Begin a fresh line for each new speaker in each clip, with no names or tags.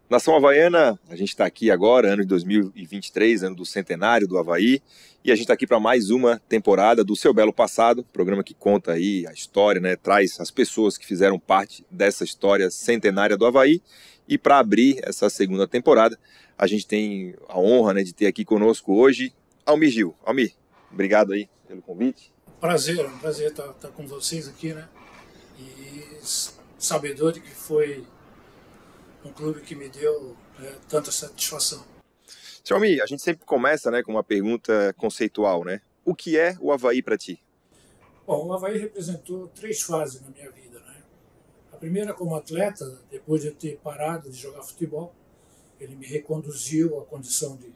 Nação Havaiana, a gente está aqui agora, ano de 2023, ano do centenário do Avaí, e a gente está aqui para mais uma temporada do Seu Belo Passado, programa que conta aí a história, né, traz as pessoas que fizeram parte dessa história centenária do Avaí, e para abrir essa segunda temporada, a gente tem a honra, né, de ter aqui conosco hoje Almir Gil. Almir, obrigado aí pelo convite.
Prazer, é um prazer estar com vocês aqui, né? E sabedor de que foi um clube que me deu tanta satisfação.
Senhor Almir, a gente sempre começa, né, com uma pergunta conceitual, né? O que é o Avaí para ti?
Bom, o Avaí representou 3 fases na minha vida, né? A primeira como atleta, depois de eu ter parado de jogar futebol, ele me reconduziu à condição de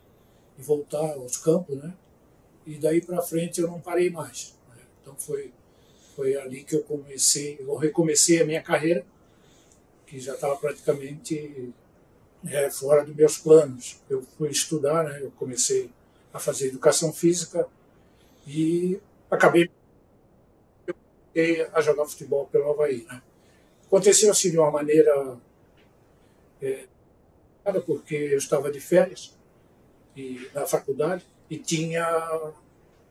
voltar aos campos, né? E daí para frente eu não parei mais, né? Então foi ali que eu recomecei a minha carreira, que já estava praticamente fora dos meus planos. Eu fui estudar, né? Eu comecei a fazer educação física e acabei a jogar futebol pelo Avaí, né? Aconteceu assim de uma maneira porque eu estava de férias na faculdade e tinha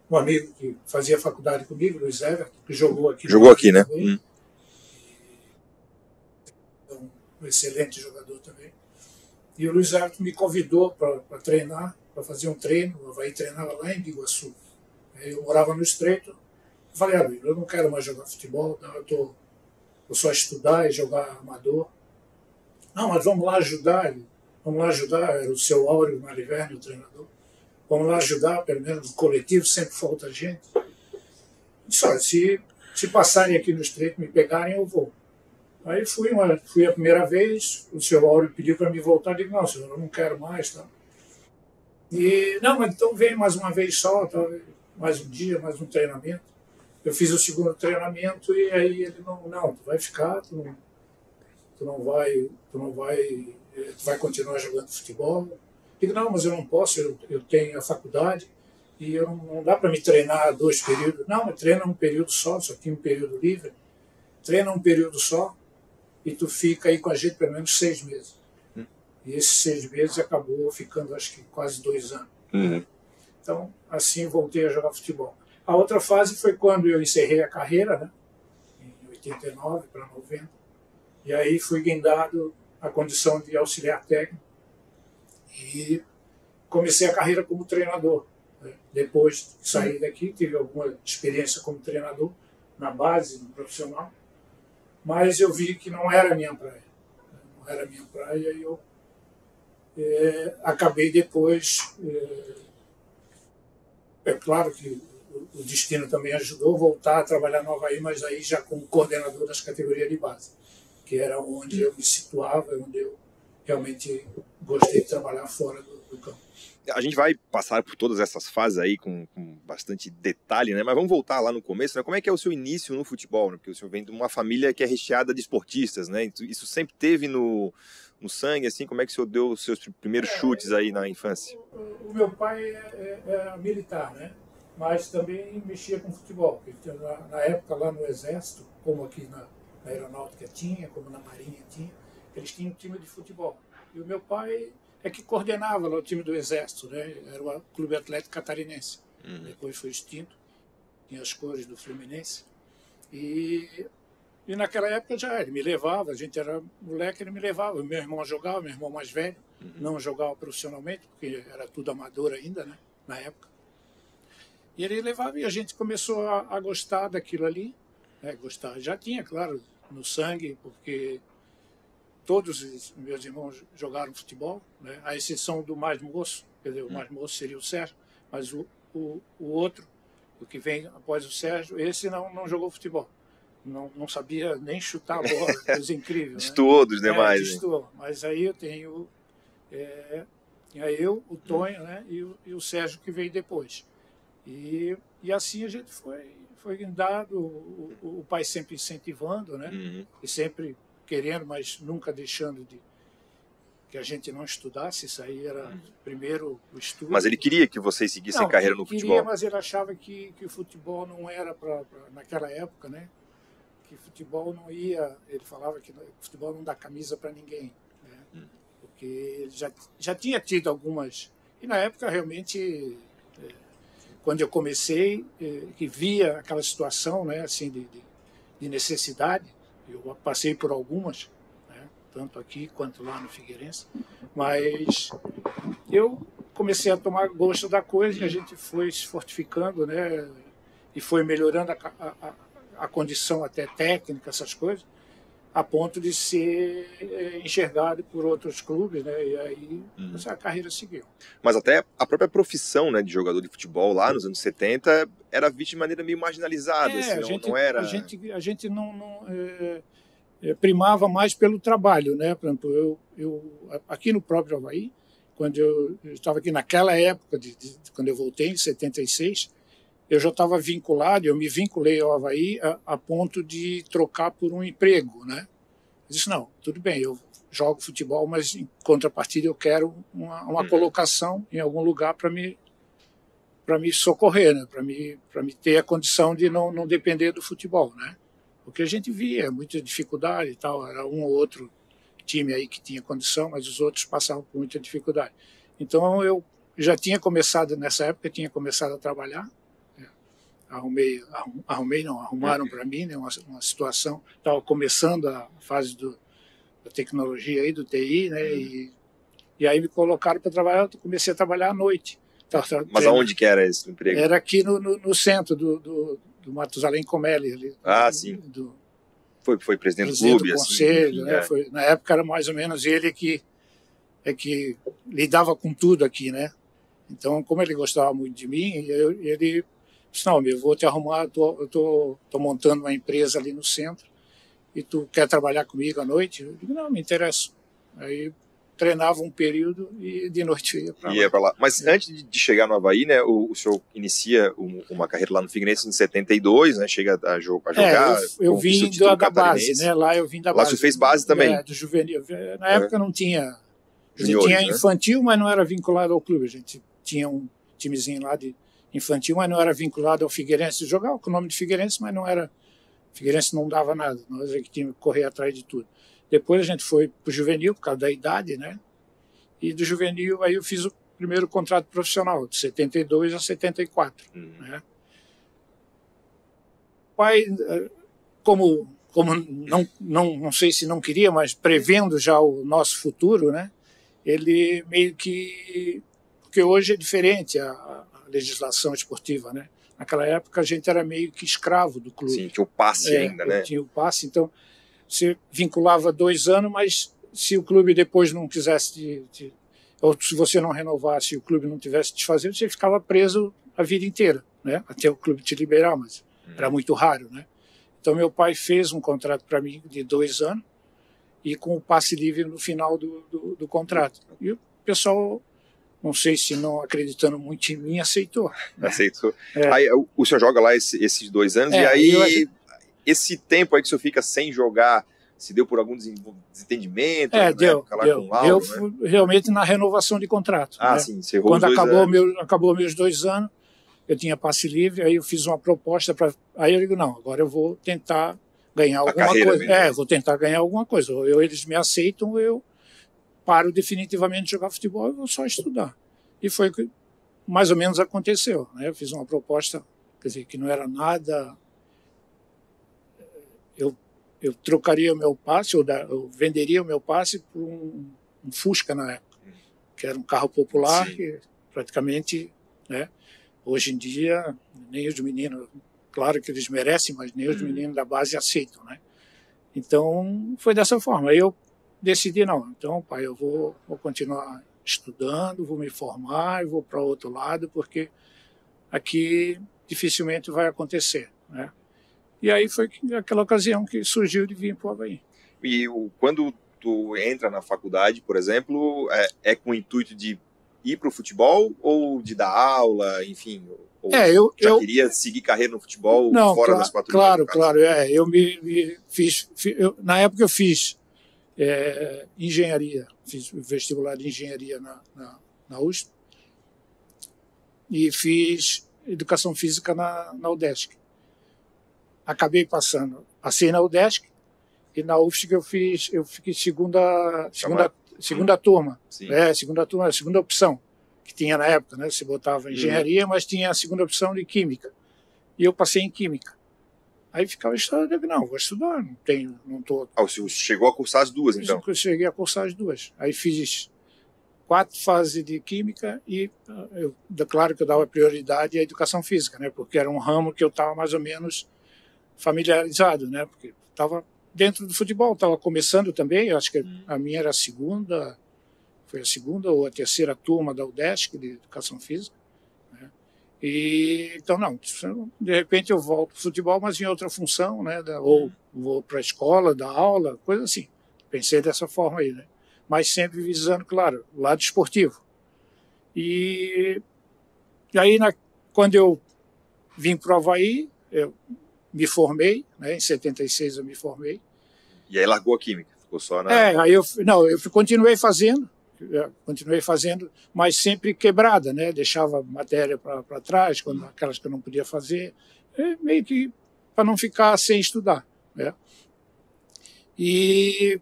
um amigo que fazia faculdade comigo, Luiz Everton, que jogou aqui.
Jogou aqui, né?
Um excelente jogador também. E o Luiz Everton me convidou para treinar, para fazer um treino. O Avaí treinava lá em Biguaçu. Eu morava no Estreito. Eu falei, eu não quero mais jogar futebol, eu vou só estudar e jogar amador. Não, mas vamos lá ajudar. Vamos lá ajudar. Era o seu Áureo Mariverni, o treinador. Vamos lá ajudar, pelo menos no coletivo, sempre falta gente. Só, se passarem aqui no Estreito, me pegarem, eu vou. Aí fui a primeira vez, o seu Áureo pediu para me voltar, eu digo, não, senhor, eu não quero mais. Tá? E, não, mas então vem mais uma vez só, tá? Mais um dia, mais um treinamento. Eu fiz o segundo treinamento e aí ele, não, tu vai ficar, tu vai continuar jogando futebol. Eu digo, não, mas eu não posso, eu tenho a faculdade e não dá para me treinar 2 períodos. Não, mas treina um período só tinha um período livre. Treina um período só e tu fica aí com a gente pelo menos 6 meses. E esses 6 meses acabou ficando, acho que quase 2 anos.
Uhum.
Então, assim, voltei a jogar futebol. A outra fase foi quando eu encerrei a carreira, né, em 89 para 90. E aí fui guindado a condição de auxiliar técnico e comecei a carreira como treinador. Né. Depois de sair daqui, tive alguma experiência como treinador na base, no profissional. Mas eu vi que não era a minha praia. Não era a minha praia e eu acabei depois... É claro que o destino também ajudou a voltar a trabalhar no Avaí, mas aí já como coordenador das categorias de base, que era onde eu me situava, onde eu realmente gostei de trabalhar fora do campo.
A gente vai passar por todas essas fases aí com bastante detalhe, né? Mas vamos voltar lá no começo, né? Como é que é o seu início no futebol? Né? Porque o senhor vem de uma família que é recheada de esportistas, né? Isso sempre teve no sangue, assim? Como é que o senhor deu os seus primeiros chutes aí na infância?
O meu pai é militar, né? Mas também mexia com futebol. Na época lá no Exército, como aqui na Aeronáutica tinha, como na Marinha tinha, eles tinham um time de futebol. E o meu pai é que coordenava lá o time do Exército, né? Era o Clube Atlético Catarinense. Depois foi extinto, tinha as cores do Fluminense. E naquela época ele me levava, a gente era moleque, ele me levava. Meu irmão jogava, meu irmão mais velho, não jogava profissionalmente, porque era tudo amador ainda, né? Na época. E ele levava e a gente começou a gostar daquilo ali. Né? Gostar. Já tinha, claro, no sangue, porque todos os meus irmãos jogaram futebol, né? À exceção do mais moço, quer dizer, o mais moço seria o Sérgio, mas o outro, o que vem após o Sérgio, esse não jogou futebol. Não sabia nem chutar a bola, coisa incrível.
Destoou dos demais.
Destoou. Mas aí eu tenho eu, o Tonho, né? e o Sérgio que veio depois. E assim a gente foi guindado, o pai sempre incentivando, né? E sempre querendo, mas nunca deixando que a gente não estudasse. Isso aí era primeiro o estudo.
Mas ele queria que vocês seguissem carreira no futebol?
Queria, mas ele achava que o futebol não era naquela época, né? Que futebol não ia... Ele falava que o futebol não dá camisa para ninguém, né? O porque já tinha tido algumas. E na época, realmente, quando eu comecei, que via aquela situação, né, assim, de necessidade, eu passei por algumas, né, tanto aqui quanto lá no Figueirense, mas eu comecei a tomar gosto da coisa e a gente foi se fortificando, né, e foi melhorando a condição até técnica, essas coisas, a ponto de ser enxergado por outros clubes, né? E aí a carreira seguiu.
Mas até a própria profissão, né, de jogador de futebol lá nos anos 70 era vista de maneira meio marginalizada. Assim, não era...
A gente não primava mais pelo trabalho, né? Por exemplo, eu aqui no próprio Avaí, quando eu estava aqui naquela época, quando eu voltei em 76, eu já estava vinculado, eu me vinculei ao Avaí a ponto de trocar por um emprego, né? Eu disse, não, tudo bem, eu jogo futebol, mas em contrapartida eu quero uma colocação em algum lugar para me socorrer, né? Para me ter a condição de não depender do futebol, né? Porque a gente via muita dificuldade e tal, era um ou outro time aí que tinha condição, mas os outros passavam por muita dificuldade. Então eu já tinha começado, nessa época, tinha começado a trabalhar, arrumaram para mim, né, uma situação, estava começando a fase da tecnologia aí, do TI, né, e aí me colocaram para trabalhar, eu comecei a trabalhar à noite.
Mas aonde que era esse emprego?
Era aqui no centro do Matusalém Comelli. Ali,
sim. Foi presidente do clube,
do conselho,
assim,
né, foi, na época era mais ou menos ele que lidava com tudo aqui, né. Então, como ele gostava muito de mim, ele disse, não, eu vou te arrumar, eu tô montando uma empresa ali no centro e tu quer trabalhar comigo à noite? Eu digo, não, me interessa. Aí treinava um período e de noite ia para lá.
Mas antes de chegar no Avaí, né, o senhor inicia uma carreira lá no Figueirense em 72, né, chega a jogar.
Eu vim da base, né, lá eu vim da base.
Lá você fez base também?
Do juvenil. Na época não tinha... A gente
Juniores,
tinha
né?
infantil, mas não era vinculado ao clube. A gente tinha um timezinho lá de infantil, mas não era vinculado ao Figueirense. Jogava com o nome de Figueirense, mas não era... Figueirense não dava nada. Nós é que tínhamos que correr atrás de tudo. Depois a gente foi para o juvenil, por causa da idade, né? E do juvenil aí eu fiz o primeiro contrato profissional, de 72 a 74. Né? O pai, como não sei se não queria, mas prevendo já o nosso futuro, né? Ele meio que... Porque hoje é diferente a legislação esportiva, né? Naquela época a gente era meio que escravo do clube.
Sim, tinha o passe ainda, né?
Tinha o passe, então você vinculava 2 anos, mas se o clube depois não quisesse ou se você não renovasse e o clube não tivesse te fazer, você ficava preso a vida inteira, né? Até o clube te liberar, mas era muito raro, né? Então meu pai fez um contrato para mim de 2 anos e com o passe livre no final do contrato. E o pessoal, não sei se não acreditando muito em mim, aceitou. Né?
Aceitou. Aí o senhor joga lá esses 2 anos e aí esse tempo aí que o senhor fica sem jogar, se deu por algum desentendimento?
Deu.
Com o Lauro,
né? Realmente na renovação de contrato. Né?
Sim, você errou.
Quando acabou meus 2 anos, eu tinha passe livre, aí eu fiz uma proposta para... Aí eu digo, não, agora eu vou tentar ganhar alguma coisa.
Mesmo.
Vou tentar ganhar alguma coisa. Ou eles me aceitam, ou eu paro definitivamente de jogar futebol e vou só estudar. E foi o que mais ou menos aconteceu. Né? Eu fiz uma proposta, quer dizer, que não era nada... Eu trocaria o meu passe, eu venderia o meu passe por um Fusca na época, que era um carro popular, que praticamente, né, hoje em dia, nem os meninos, claro que eles merecem, mas nem os meninos da base aceitam, né? Então, foi dessa forma. Aí eu decidi, não, então, pai, eu vou continuar estudando, vou me formar, vou para outro lado, porque aqui dificilmente vai acontecer, né? E aí foi aquela ocasião que surgiu de vir para o Avaí.
E quando tu entra na faculdade, por exemplo, é com o intuito de ir para o futebol ou de dar aula, enfim? Ou eu queria seguir carreira no futebol fora das 4
linhas? Claro. Eu me fiz... na época eu fiz engenharia, fiz vestibular de engenharia na USP e fiz educação física na UDESC. Acabei passei na UDESC e na UFSC eu fiquei segunda turma.
Sim.
Segunda turma, a segunda opção que tinha na época, né? Você botava engenharia, mas tinha a segunda opção de química. E eu passei em química. Aí ficava estudando, eu digo, não, vou estudar, não tô...
Você chegou a cursar as duas, então?
Eu cheguei a cursar as duas. Aí fiz 4 fases de química e claro que eu dava prioridade à educação física, né? Porque era um ramo que eu estava mais ou menos familiarizado, né? Porque estava dentro do futebol, estava começando também, eu acho que a minha era foi a segunda ou a terceira turma da UDESC de educação física, né? E então não, de repente eu volto para o futebol, mas em outra função, né? Ou vou para a escola, dar aula, coisa assim. Pensei dessa forma aí, né? Mas sempre visando, claro, o lado esportivo. E aí, quando eu vim para o Avaí, eu me formei, né? Em 76 eu me formei.
E aí largou a química, ficou só na...
Aí eu continuei fazendo, mas sempre quebrada, né? Deixava matéria para trás, aquelas que eu não podia fazer, meio que para não ficar sem estudar, né? E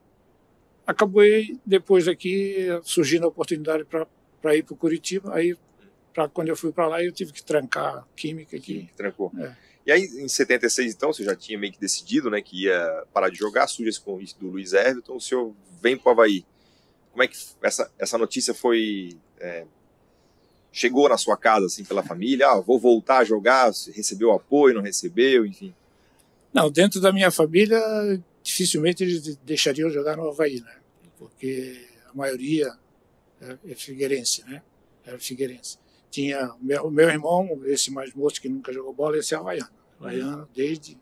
acabei, depois aqui, surgindo a oportunidade para ir para o Curitiba. Aí, quando eu fui para lá, eu tive que trancar a química aqui.
Trancou. E aí, em 76, então, você já tinha meio que decidido, né, que ia parar de jogar, surge esse convite do Luiz Everton, o senhor vem para o Avaí. Como é que essa notícia foi... chegou na sua casa, assim, pela família? Vou voltar a jogar, recebeu apoio, não recebeu, enfim?
Não, dentro da minha família, dificilmente eles deixariam eu jogar no Avaí, né? Porque a maioria é figueirense, né? Era figueirense. Tinha o meu irmão, esse mais moço que nunca jogou bola, esse é havaiano. Havaiano desde...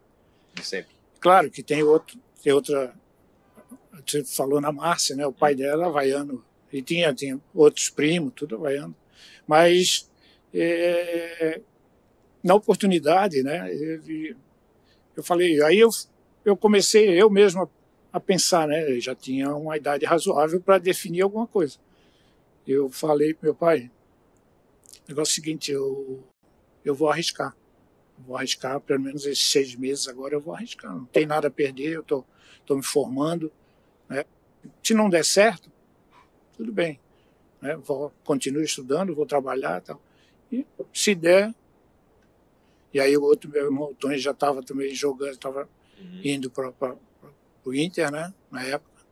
Sempre.
Claro que tem outra... Você falou na Márcia, né? O pai dela é havaiano. E tinha outros primos, tudo havaiano. Mas na oportunidade, né? Eu falei... Aí eu comecei eu mesmo a pensar, né? Eu já tinha uma idade razoável para definir alguma coisa. Eu falei para meu pai, o negócio é o seguinte, eu vou arriscar. Vou arriscar, pelo menos esses 6 meses agora eu vou arriscar. Não tem nada a perder, eu tô me formando, né? Se não der certo, tudo bem, né? Continuo estudando, vou trabalhar e tal. E se der... E aí o outro, meu irmão, o Tony, já estava também jogando, estava indo para o Inter, né, na época.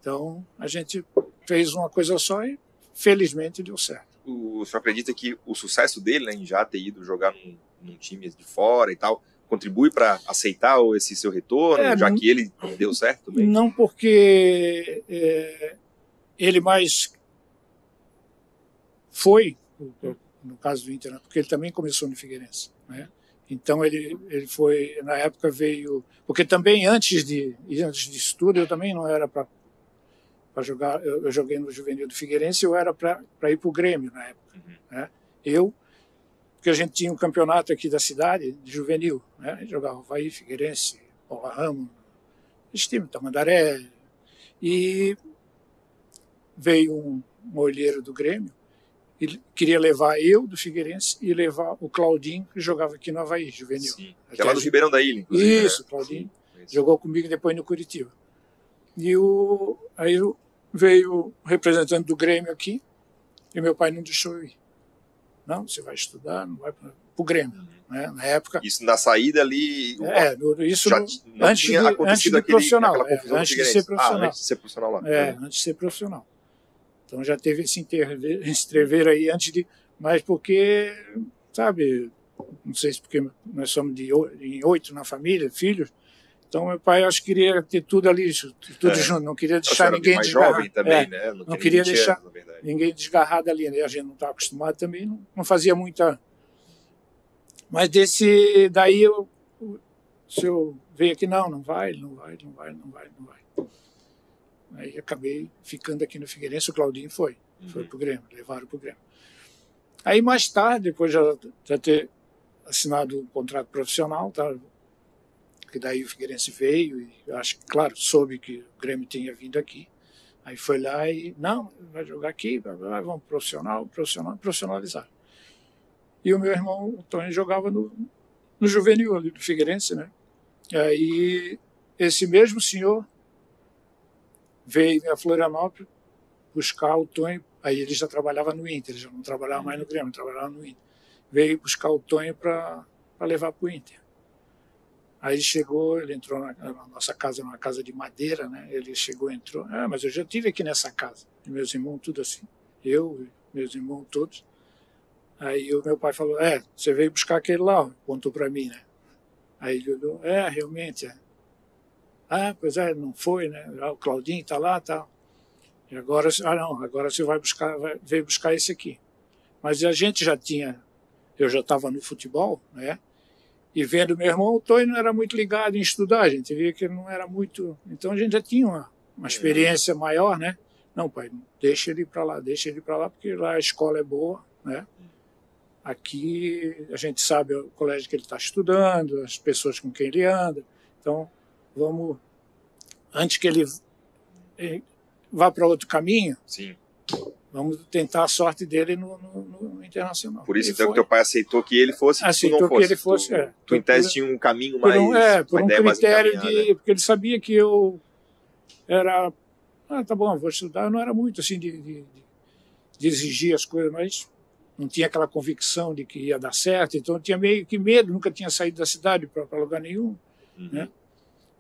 Então, a gente fez uma coisa só e, felizmente, deu certo.
O senhor acredita que o sucesso dele, né, em já ter ido jogar num time de fora e tal, contribui para aceitar esse seu retorno, já que ele deu certo também?
Não, porque ele mais foi, no caso do Inter, né, porque ele também começou no Figueirense, né? Então ele foi, na época veio, porque também antes disso tudo eu também não era para jogar, eu joguei no Juvenil do Figueirense, eu era para ir para o Grêmio na época, né? Porque a gente tinha um campeonato aqui da cidade de juvenil, né? A gente jogava Avaí, Figueirense, Paula Ramos, esse time, Tamandaré, e veio um olheiro do Grêmio. Ele queria levar eu, do Figueirense, e levar o Claudinho, que jogava aqui no Avaí, juvenil.
Sim, que é lá do Ribeirão da Ilha, inclusive.
Isso, né? Claudinho. Sim, jogou comigo depois no Curitiba. E aí veio o representante do Grêmio aqui, e meu pai não deixou eu ir. Não, você vai estudar, não vai para o Grêmio. Né? Na época...
Isso na saída ali...
Isso
antes
de profissional.
Antes de ser profissional. Antes de ser profissional lá.
Antes de ser profissional. Então já teve esse entrever aí antes de... Mas porque, sabe, não sei se porque nós somos em 8 na família, filhos, então meu pai acho que queria ter tudo ali, tudo junto, não queria deixar ninguém desgarrado.
Jovem também, né?
Não queria deixar ninguém desgarrado ali, né? A gente não estava acostumado também, não fazia muita... Mas daí se eu veio aqui, não vai. Aí acabei ficando aqui no Figueirense, o Claudinho foi pro Grêmio, levaram pro Grêmio. Aí mais tarde, depois já ter assinado um contrato profissional, tá? Que daí o Figueirense veio e eu acho que, claro, soube que o Grêmio tinha vindo aqui. Aí foi lá e, não, vai jogar aqui, vamos profissionalizar. E o meu irmão, o Tony, jogava no juvenil ali do Figueirense, né? Aí esse mesmo senhor veio a Florianópolis buscar o Tonho, aí ele já trabalhava no Inter, ele já não trabalhava mais no Grêmio, trabalhava no Inter. Veio buscar o Tonho para levar para o Inter. Aí ele chegou, ele entrou na nossa casa, uma casa de madeira, né? Ele chegou, entrou, mas eu já estive aqui nessa casa, e meus irmãos tudo assim, eu, meus irmãos todos. Aí o meu pai falou, você veio buscar aquele lá, contou para mim, né? Aí ele olhou, realmente, pois não foi, né? O Claudinho está lá, tal. E agora, agora você veio buscar esse aqui. Mas a gente já tinha, eu já estava no futebol, né? E vendo meu irmão, o Tonho não era muito ligado em estudar, a gente via que ele não era muito... Então a gente já tinha uma experiência maior, né? Não, pai, deixa ele para lá, porque lá a escola é boa, né? Aqui a gente sabe o colégio que ele está estudando, as pessoas com quem ele anda. Então, vamos, antes que ele vá para outro caminho,
sim,
vamos tentar a sorte dele no Internacional.
Por isso, então, que teu pai aceitou que ele fosse,
aceitou
tu não fosse.
Que ele fosse,
tu em tese tinha um caminho mais...
por um critério de... Porque ele sabia que eu era... tá bom, vou estudar. Eu não era muito assim de exigir as coisas, mas não tinha aquela convicção de que ia dar certo. Então eu tinha meio que medo, nunca tinha saído da cidade para lugar nenhum, né?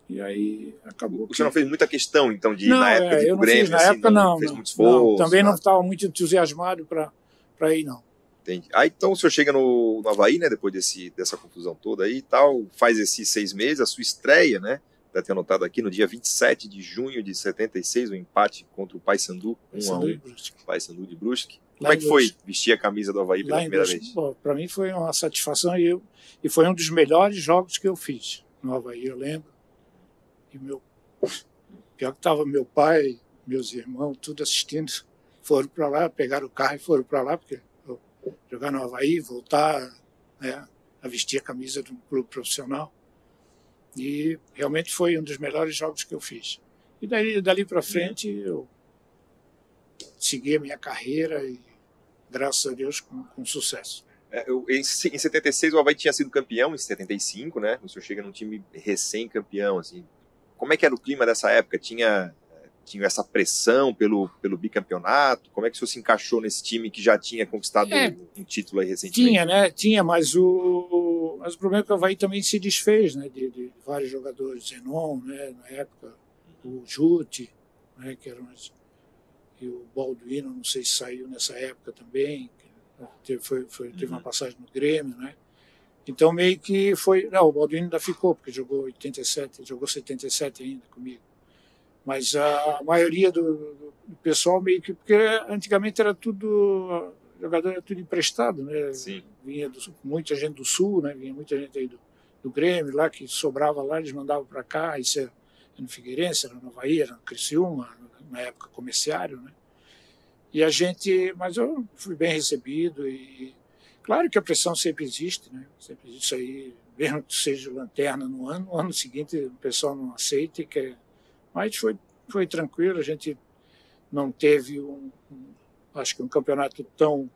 E aí acabou.
Você não fez muita questão, então, de ir
não,
na época de
eu não
Grêmio,
fiz, na
assim,
época não
fez muito esforço?
Também não estava muito entusiasmado para ir, não.
Entendi. Aí então o senhor chega no Avaí, né, depois dessa confusão toda aí e tal, faz esses 6 meses, a sua estreia, né, deve ter anotado aqui, no dia 27 de junho de 76, o empate contra o Paysandu, 1-1, Paysandu de Brusque. Como é que foi vestir a camisa do Avaí pela primeira vez?
Para mim foi uma satisfação e foi um dos melhores jogos que eu fiz no Avaí, eu lembro. E pior que estava meu pai, meus irmãos, tudo assistindo, foram para lá, pegaram o carro e foram para lá, porque jogar no Avaí, voltar, né, a vestir a camisa de um clube profissional. E realmente foi um dos melhores jogos que eu fiz. E dali para frente eu segui a minha carreira e, graças a Deus, com sucesso.
Em 76 o Avaí tinha sido campeão, em 75, né? O senhor chega num time recém-campeão, assim. Como é que era o clima dessa época? Tinha essa pressão pelo bicampeonato? Como é que o senhor se encaixou nesse time que já tinha conquistado um título aí recentemente?
Tinha, né? Tinha, mas o problema é que o Avaí também se desfez, né? De vários jogadores, Zenon, né? Na época, o Jute, né? Que eram e o Balduino, não sei se saiu nessa época também, teve uma passagem no Grêmio, né? Então meio que foi... Não, o Balduino ainda ficou, porque jogou 87, jogou 77 ainda comigo. Mas a maioria do pessoal meio que... Porque antigamente era tudo... Jogador era tudo emprestado, né?
Sim.
Vinha muita gente do Sul, né? Vinha muita gente aí do Grêmio, lá que sobrava lá, eles mandavam para cá, isso era no Figueirense, era no Avaí, era no Criciúma, na época comerciário, né? E mas eu fui bem recebido e claro que a pressão sempre existe, né? Sempre existe isso aí, mesmo que seja lanterna no ano seguinte o pessoal não aceita e quer. Mas foi tranquilo, a gente não teve acho que um campeonato tão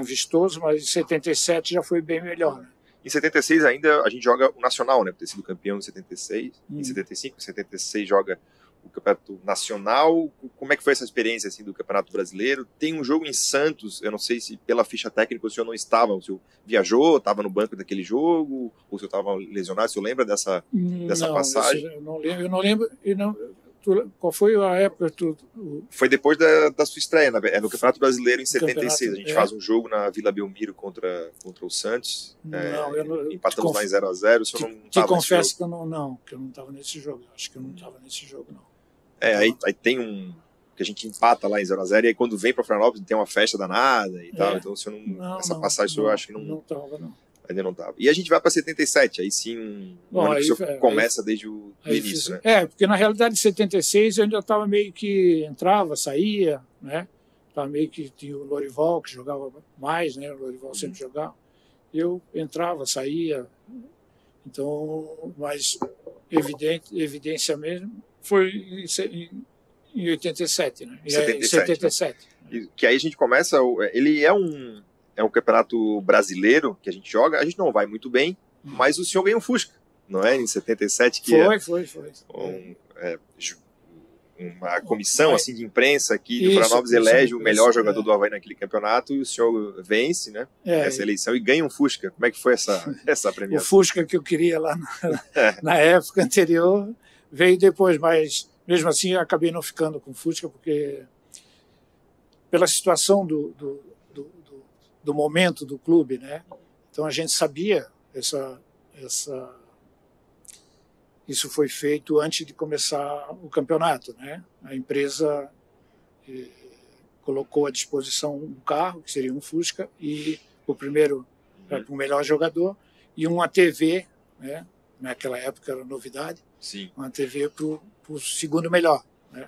vistoso, mas em 77 já foi bem melhor, né?
Em 76 ainda a gente joga o Nacional, né? Por ter sido campeão em 76. Em 75, em 76 joga o Campeonato Nacional. Como é que foi essa experiência assim, do Campeonato Brasileiro? Tem um jogo em Santos, eu não sei se pela ficha técnica o senhor não estava, o senhor viajou, estava no banco daquele jogo, ou o senhor estava lesionado, o senhor lembra dessa passagem?
Eu não lembro. Qual foi a época?
Foi depois da sua estreia, no Campeonato Brasileiro em 76. A gente faz um jogo na Vila Belmiro contra o Santos. Empatamos lá em 0-0. O senhor não estava nesse jogo?
Te confesso que eu não estava nesse jogo. Acho que eu não estava nesse jogo, não.
Aí tem que a gente empata lá em 0-0 e aí quando vem para Florianópolis tem uma festa danada e tal. Então o senhor essa passagem eu acho que não estava, não. Ainda não estava. E a gente vai para 77, aí sim, ano que o senhor começa desde o início, né?
Porque na realidade em 76 eu ainda estava meio que entrava, saía, né? Tava meio que tinha o Lorival que jogava mais, né? O Lorival sempre jogava. Eu entrava, saía. Então, mas evidência mesmo foi em 87, né? 77.
Né? Que aí a gente começa, ele é um campeonato brasileiro que a gente joga, a gente não vai muito bem, mas o senhor ganhou um Fusca, não é? Em 77 que
foi.
uma comissão assim de imprensa que de Florianópolis elege o melhor jogador do Avaí naquele campeonato e o senhor vence, né? Essa eleição e ganha um Fusca. Como é que foi essa premiação?
O Fusca que eu queria lá na época anterior veio depois, mas mesmo assim eu acabei não ficando com o Fusca porque pela situação do momento do clube, né? Então a gente sabia isso foi feito antes de começar o campeonato, né? A empresa colocou à disposição um carro, que seria um Fusca, e o primeiro para o melhor jogador, e uma TV, né? Naquela época era novidade,
sim,
uma TV para o segundo melhor. Né?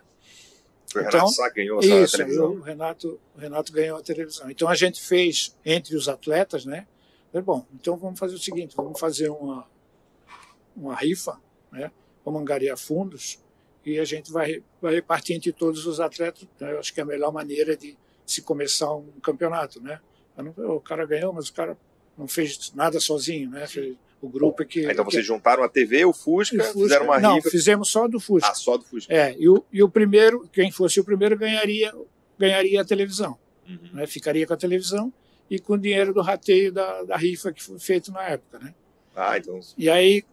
O Renato Sá ganhou essa televisão.
O Renato ganhou a televisão. Então a gente fez entre os atletas, né? Bom, então vamos fazer o seguinte, vamos fazer uma rifa, né? Vamos angariar fundos e a gente vai repartir entre todos os atletas. Né? Eu acho que é a melhor maneira de se começar um campeonato, né? O cara ganhou, mas o cara não fez nada sozinho, né? O grupo que...
Então vocês juntaram a TV, o Fusca, fizeram uma rifa...
Não, fizemos só do Fusca.
Ah, só do Fusca.
E o primeiro, quem fosse o primeiro ganharia a televisão. Né? Ficaria com a televisão e com o dinheiro do rateio da rifa que foi feito na época, né?
Então...
E aí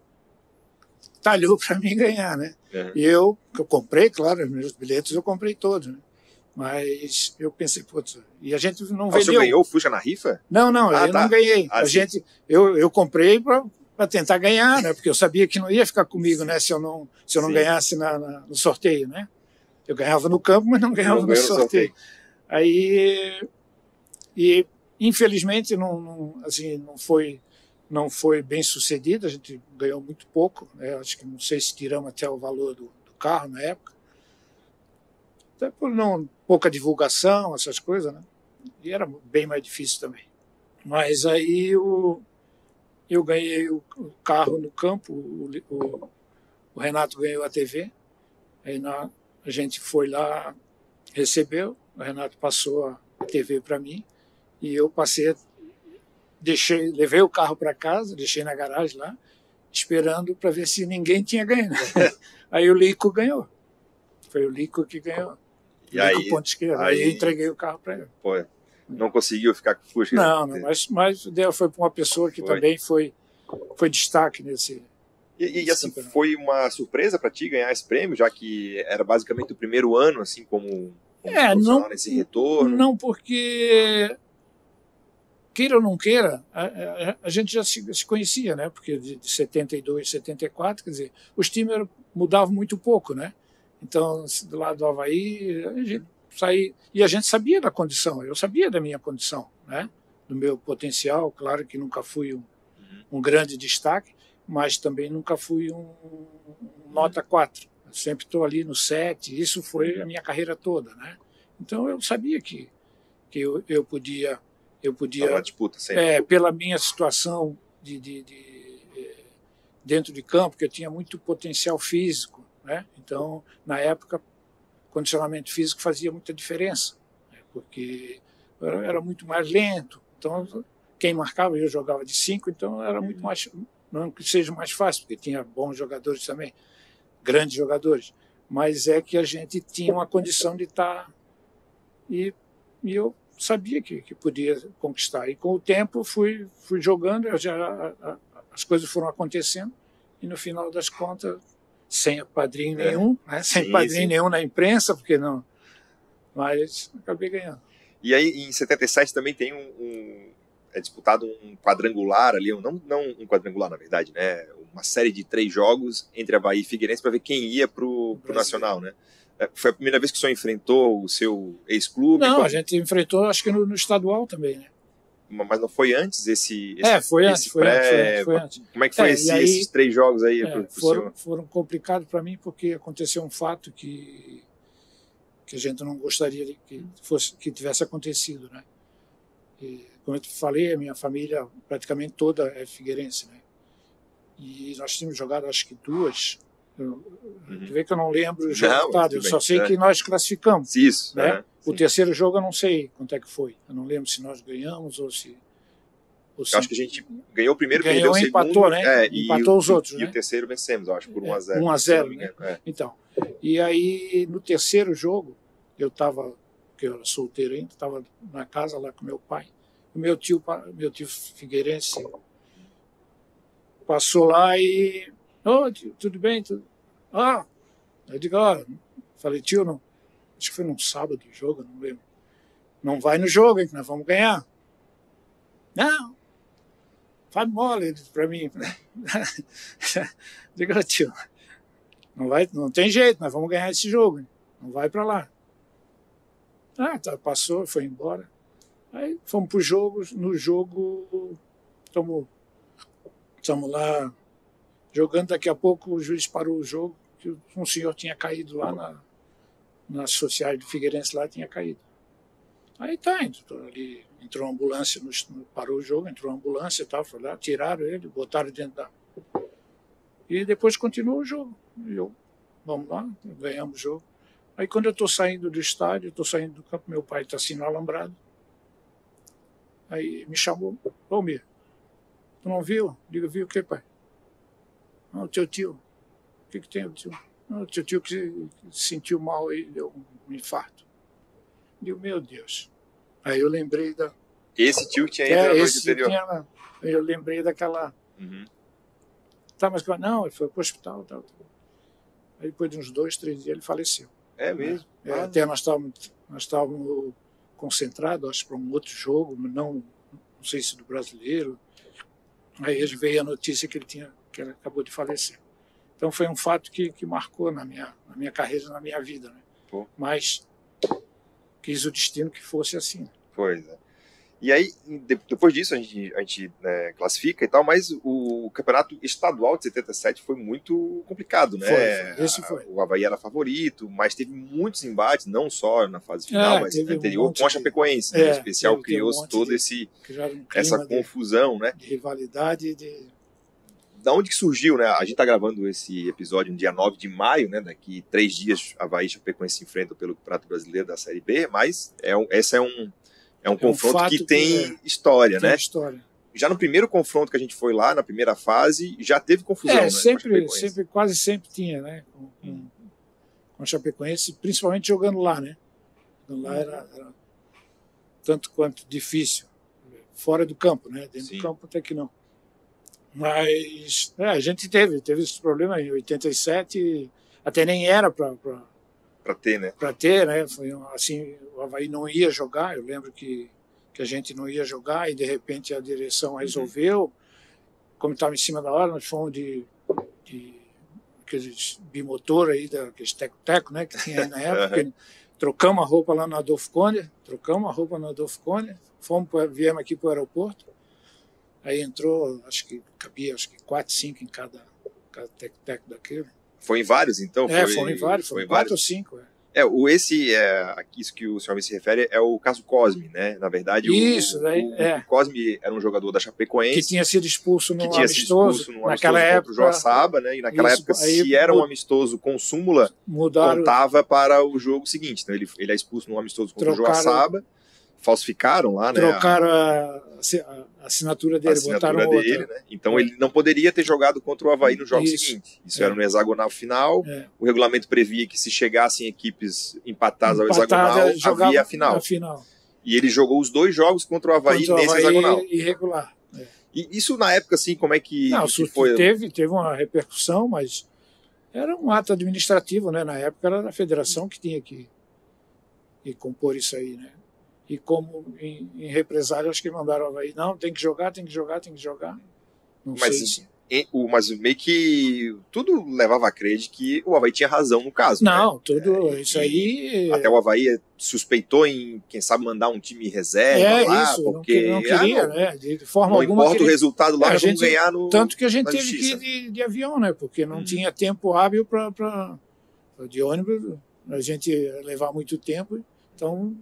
talhou para mim ganhar, né? E eu comprei, claro, os meus bilhetes eu comprei todos, né? Mas eu pensei, putz, e a gente não vendeu.
Você ganhou o Fusca na rifa?
Não, eu não ganhei. Eu comprei para tentar ganhar, né? Porque eu sabia que não ia ficar comigo, né? Se eu não ganhasse no sorteio, né? Eu ganhava no campo, mas não ganhava no sorteio. Aí, e infelizmente não foi bem sucedido, a gente ganhou muito pouco, né? Acho que não sei se tiramos até o valor do carro na época. Até por pouca divulgação, essas coisas, né? E era bem mais difícil também. Mas aí eu ganhei o carro no campo, o Renato ganhou a TV, aí a gente foi lá, recebeu, o Renato passou a TV para mim e eu levei o carro para casa, deixei na garagem lá, esperando para ver se ninguém tinha ganho. Aí o Lico ganhou. Foi o Lico que ganhou.
E aí,
ponto esquerdo. Aí eu entreguei o carro para ele.
Pô, não conseguiu ficar com o Fusca?
Não, mas foi para uma pessoa que também foi destaque nesse...
E assim, foi uma surpresa para ti ganhar esse prêmio, já que era basicamente o primeiro ano, assim, como profissional nesse retorno?
Não, porque... Queira ou não queira, a gente já se conhecia, né? Porque de 72, 74, quer dizer, os times mudavam muito pouco, né? Então, do lado do Avaí, a gente saía, e a gente sabia da condição, eu sabia da minha condição, né? Do meu potencial, claro que nunca fui um grande destaque, mas também nunca fui um nota 4. Eu sempre estou ali no 7, isso foi a minha carreira toda, né? Então eu sabia que eu podia
uma disputa sempre.
Pela minha situação dentro de campo, que eu tinha muito potencial físico, né? Então, na época, condicionamento físico fazia muita diferença, né? Porque eu era muito mais lento. Então, quem marcava, eu jogava de 5, então era muito mais, não que seja mais fácil, porque tinha bons jogadores também, grandes jogadores, mas é que a gente tinha uma condição de estar e eu sabia que podia conquistar. E com o tempo fui jogando, as coisas foram acontecendo e no final das contas, sem padrinho nenhum, né? Sem padrinho nenhum na imprensa, porque não, mas acabei ganhando.
E aí em 77 também tem é disputado um quadrangular ali, não um quadrangular na verdade, né? Uma série de 3 jogos entre Avaí e Figueirense para ver quem ia pro Nacional, né? Foi a primeira vez que o senhor enfrentou o seu ex-clube?
Não, a gente enfrentou, acho que no estadual também, né?
Mas não foi antes esse
foi antes.
Como é que foi esses 3 jogos aí pro senhor?
Foram complicados para mim porque aconteceu um fato que a gente não gostaria que tivesse acontecido, né? E, como eu te falei, a minha família praticamente toda é figueirense, né? E nós tínhamos jogado acho que 2. Tu vê que eu não lembro o resultado, eu só sei que nós classificamos.
Isso,
né? O terceiro jogo eu não sei quanto é que foi. Eu não lembro se nós ganhamos ou
Eu acho que a gente ganhou o primeiro, perdeu o segundo.
Empatou, né? Empatou os outros,
e
né?
o terceiro vencemos, eu acho, por 1-0.
1-0, né? Então, e aí no terceiro jogo, porque eu era solteiro ainda, estava na casa lá com meu pai. O meu tio Figueirense passou lá e... tio, tudo bem? Eu digo, falei, tio, não, acho que foi num sábado de jogo, não lembro. Não vai no jogo, hein, que nós vamos ganhar. Não, faz mole para mim. Digo, tio, não tem jeito, nós vamos ganhar esse jogo, hein? Não vai para lá. Passou, foi embora. Aí fomos para o jogo, no jogo estamos lá jogando, daqui a pouco o juiz parou o jogo, que um senhor tinha caído lá nas sociais do Figueirense, lá tinha caído. Aí ali entrou uma ambulância, parou o jogo, entrou uma ambulância e tal, foi lá, tiraram ele, botaram dentro da... E depois continuou o jogo. Vamos lá, ganhamos o jogo. Aí quando eu estou saindo do estádio, estou saindo do campo, meu pai está assim no alambrado. Aí me chamou, Mir, tu não viu? Digo, viu o quê, pai? Não, o teu tio. O que tem o tio? Não, o teu tio que se sentiu mal e deu um infarto. Digo, meu Deus. Aí eu lembrei da...
Esse tio que tinha ido na noite anterior.
Eu lembrei daquela... Mas não, ele foi para o hospital. Tal. Aí depois de uns 2, 3 dias ele faleceu.
É mesmo?
Até nós estávamos concentrados, acho, para um outro jogo, não sei se do brasileiro. Aí veio a notícia que ele acabou de falecer. Então foi um fato que marcou na minha carreira, na minha vida, né?
Pô.
Mas quis o destino que fosse assim.
Pois é. E aí, depois disso, a gente classifica e tal, mas o campeonato estadual de 77 foi muito complicado, né?
Esse foi.
O Avaí era favorito, mas teve muitos embates, não só na fase final, mas na anterior, com a Chapecoense, né? Em especial, criou-se toda essa confusão, né?
De rivalidade,
Da onde que surgiu, né? A gente está gravando esse episódio no dia 9 de maio, né? Daqui 3 dias, Avaí e Chapecoense se enfrentam pelo Campeonato Brasileiro da Série B, mas esse é um confronto que tem história, né?
História.
Já no primeiro confronto que a gente foi lá, na primeira fase, já teve confusão, né?
Quase sempre tinha, né? Com a Chapecoense, principalmente jogando lá, né? Jogando lá era tanto quanto difícil. Fora do campo, né? Dentro do campo até que não. Mas a gente teve esse problema em 87, até nem era para
ter, né?
Para ter, né? Foi assim, o Avaí não ia jogar, eu lembro que a gente não ia jogar e de repente a direção resolveu, como estava em cima da hora, nós fomos de aqueles bimotor aí, aqueles teco-teco, né? Que tinha aí na época, trocamos a roupa lá no Adolfo Conde, viemos aqui para o aeroporto, aí entrou, acho que cabia 4, 5 em cada teco-teco daquele.
Foi em vários, então?
Foram em vários, foram 4 ou 5.
Isso que o senhor se refere é o caso Cosme, né? Na verdade, o Cosme era um jogador da Chapecoense
que tinha sido expulso no amistoso naquela época
contra o Joaçaba, né? E naquela época, se era um amistoso com súmula, contava para o jogo seguinte. Então ele é expulso no amistoso contra o Joaçaba, falsificaram lá, né?
Trocaram a assinatura dele, botaram outra.
Né? Então ele não poderia ter jogado contra o Avaí no jogo seguinte. Isso era no hexagonal final. O regulamento previa que se chegassem equipes empatadas ao hexagonal, havia a final. E ele jogou os 2 jogos contra o Avaí nesse hexagonal.
Irregular.
E isso na época, assim, como é que foi?
Teve uma repercussão, mas era um ato administrativo, né? Na época era a federação que tinha que compor isso aí, né? E como em represália, acho que mandaram o Avaí, não, tem que jogar. Não sei se...
Mas meio que tudo levava a crer de que o Avaí tinha razão no caso.
Não,
né?
tudo isso aí...
Até o Avaí suspeitou em, quem sabe, mandar um time reserva lá,
isso,
porque...
Não queria, né? De forma
não
alguma...
Não importa o resultado lá, nós vamos ganhar no...
Tanto que a gente teve que ir de avião, né? Porque não tinha tempo hábil de ônibus, a gente ia levar muito tempo, então...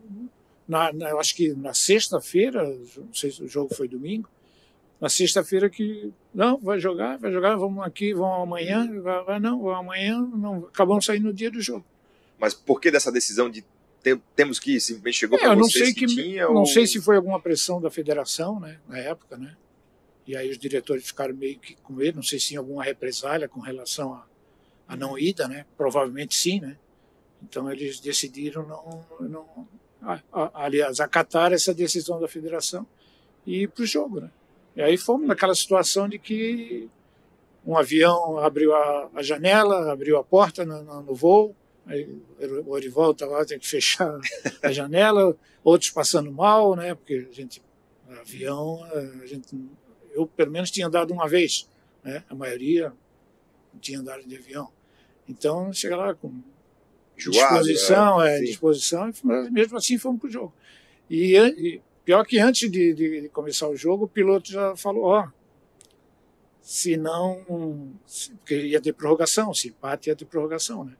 eu acho que na sexta-feira, não sei se o jogo foi domingo, na sexta-feira que, não, vai jogar, vamos aqui, vamos amanhã, vamos amanhã, não, acabamos saindo no dia do jogo.
Mas por que dessa decisão de temos que ir, simplesmente chegou para vocês que tinha?
Não sei se foi alguma pressão da federação, né, na época, né, E aí os diretores ficaram meio que com medo, não sei se tinha alguma represália com relação a não ida, né? Provavelmente sim, né? Então eles decidiram aliás, acatar essa decisão da federação e ir para o jogo, né? E aí fomos naquela situação de que um avião abriu a janela, abriu a porta no voo, aí o Orivaldo estava lá, tem que fechar a janela, outros passando mal, né? Porque avião, eu pelo menos tinha andado uma vez, né? A maioria não tinha andado de avião. Então, chega lá com disposição, disposição, mas mesmo assim fomos para o jogo. E pior que antes de começar o jogo, o piloto já falou, se não, porque ia ter prorrogação, se empate ia ter prorrogação, né?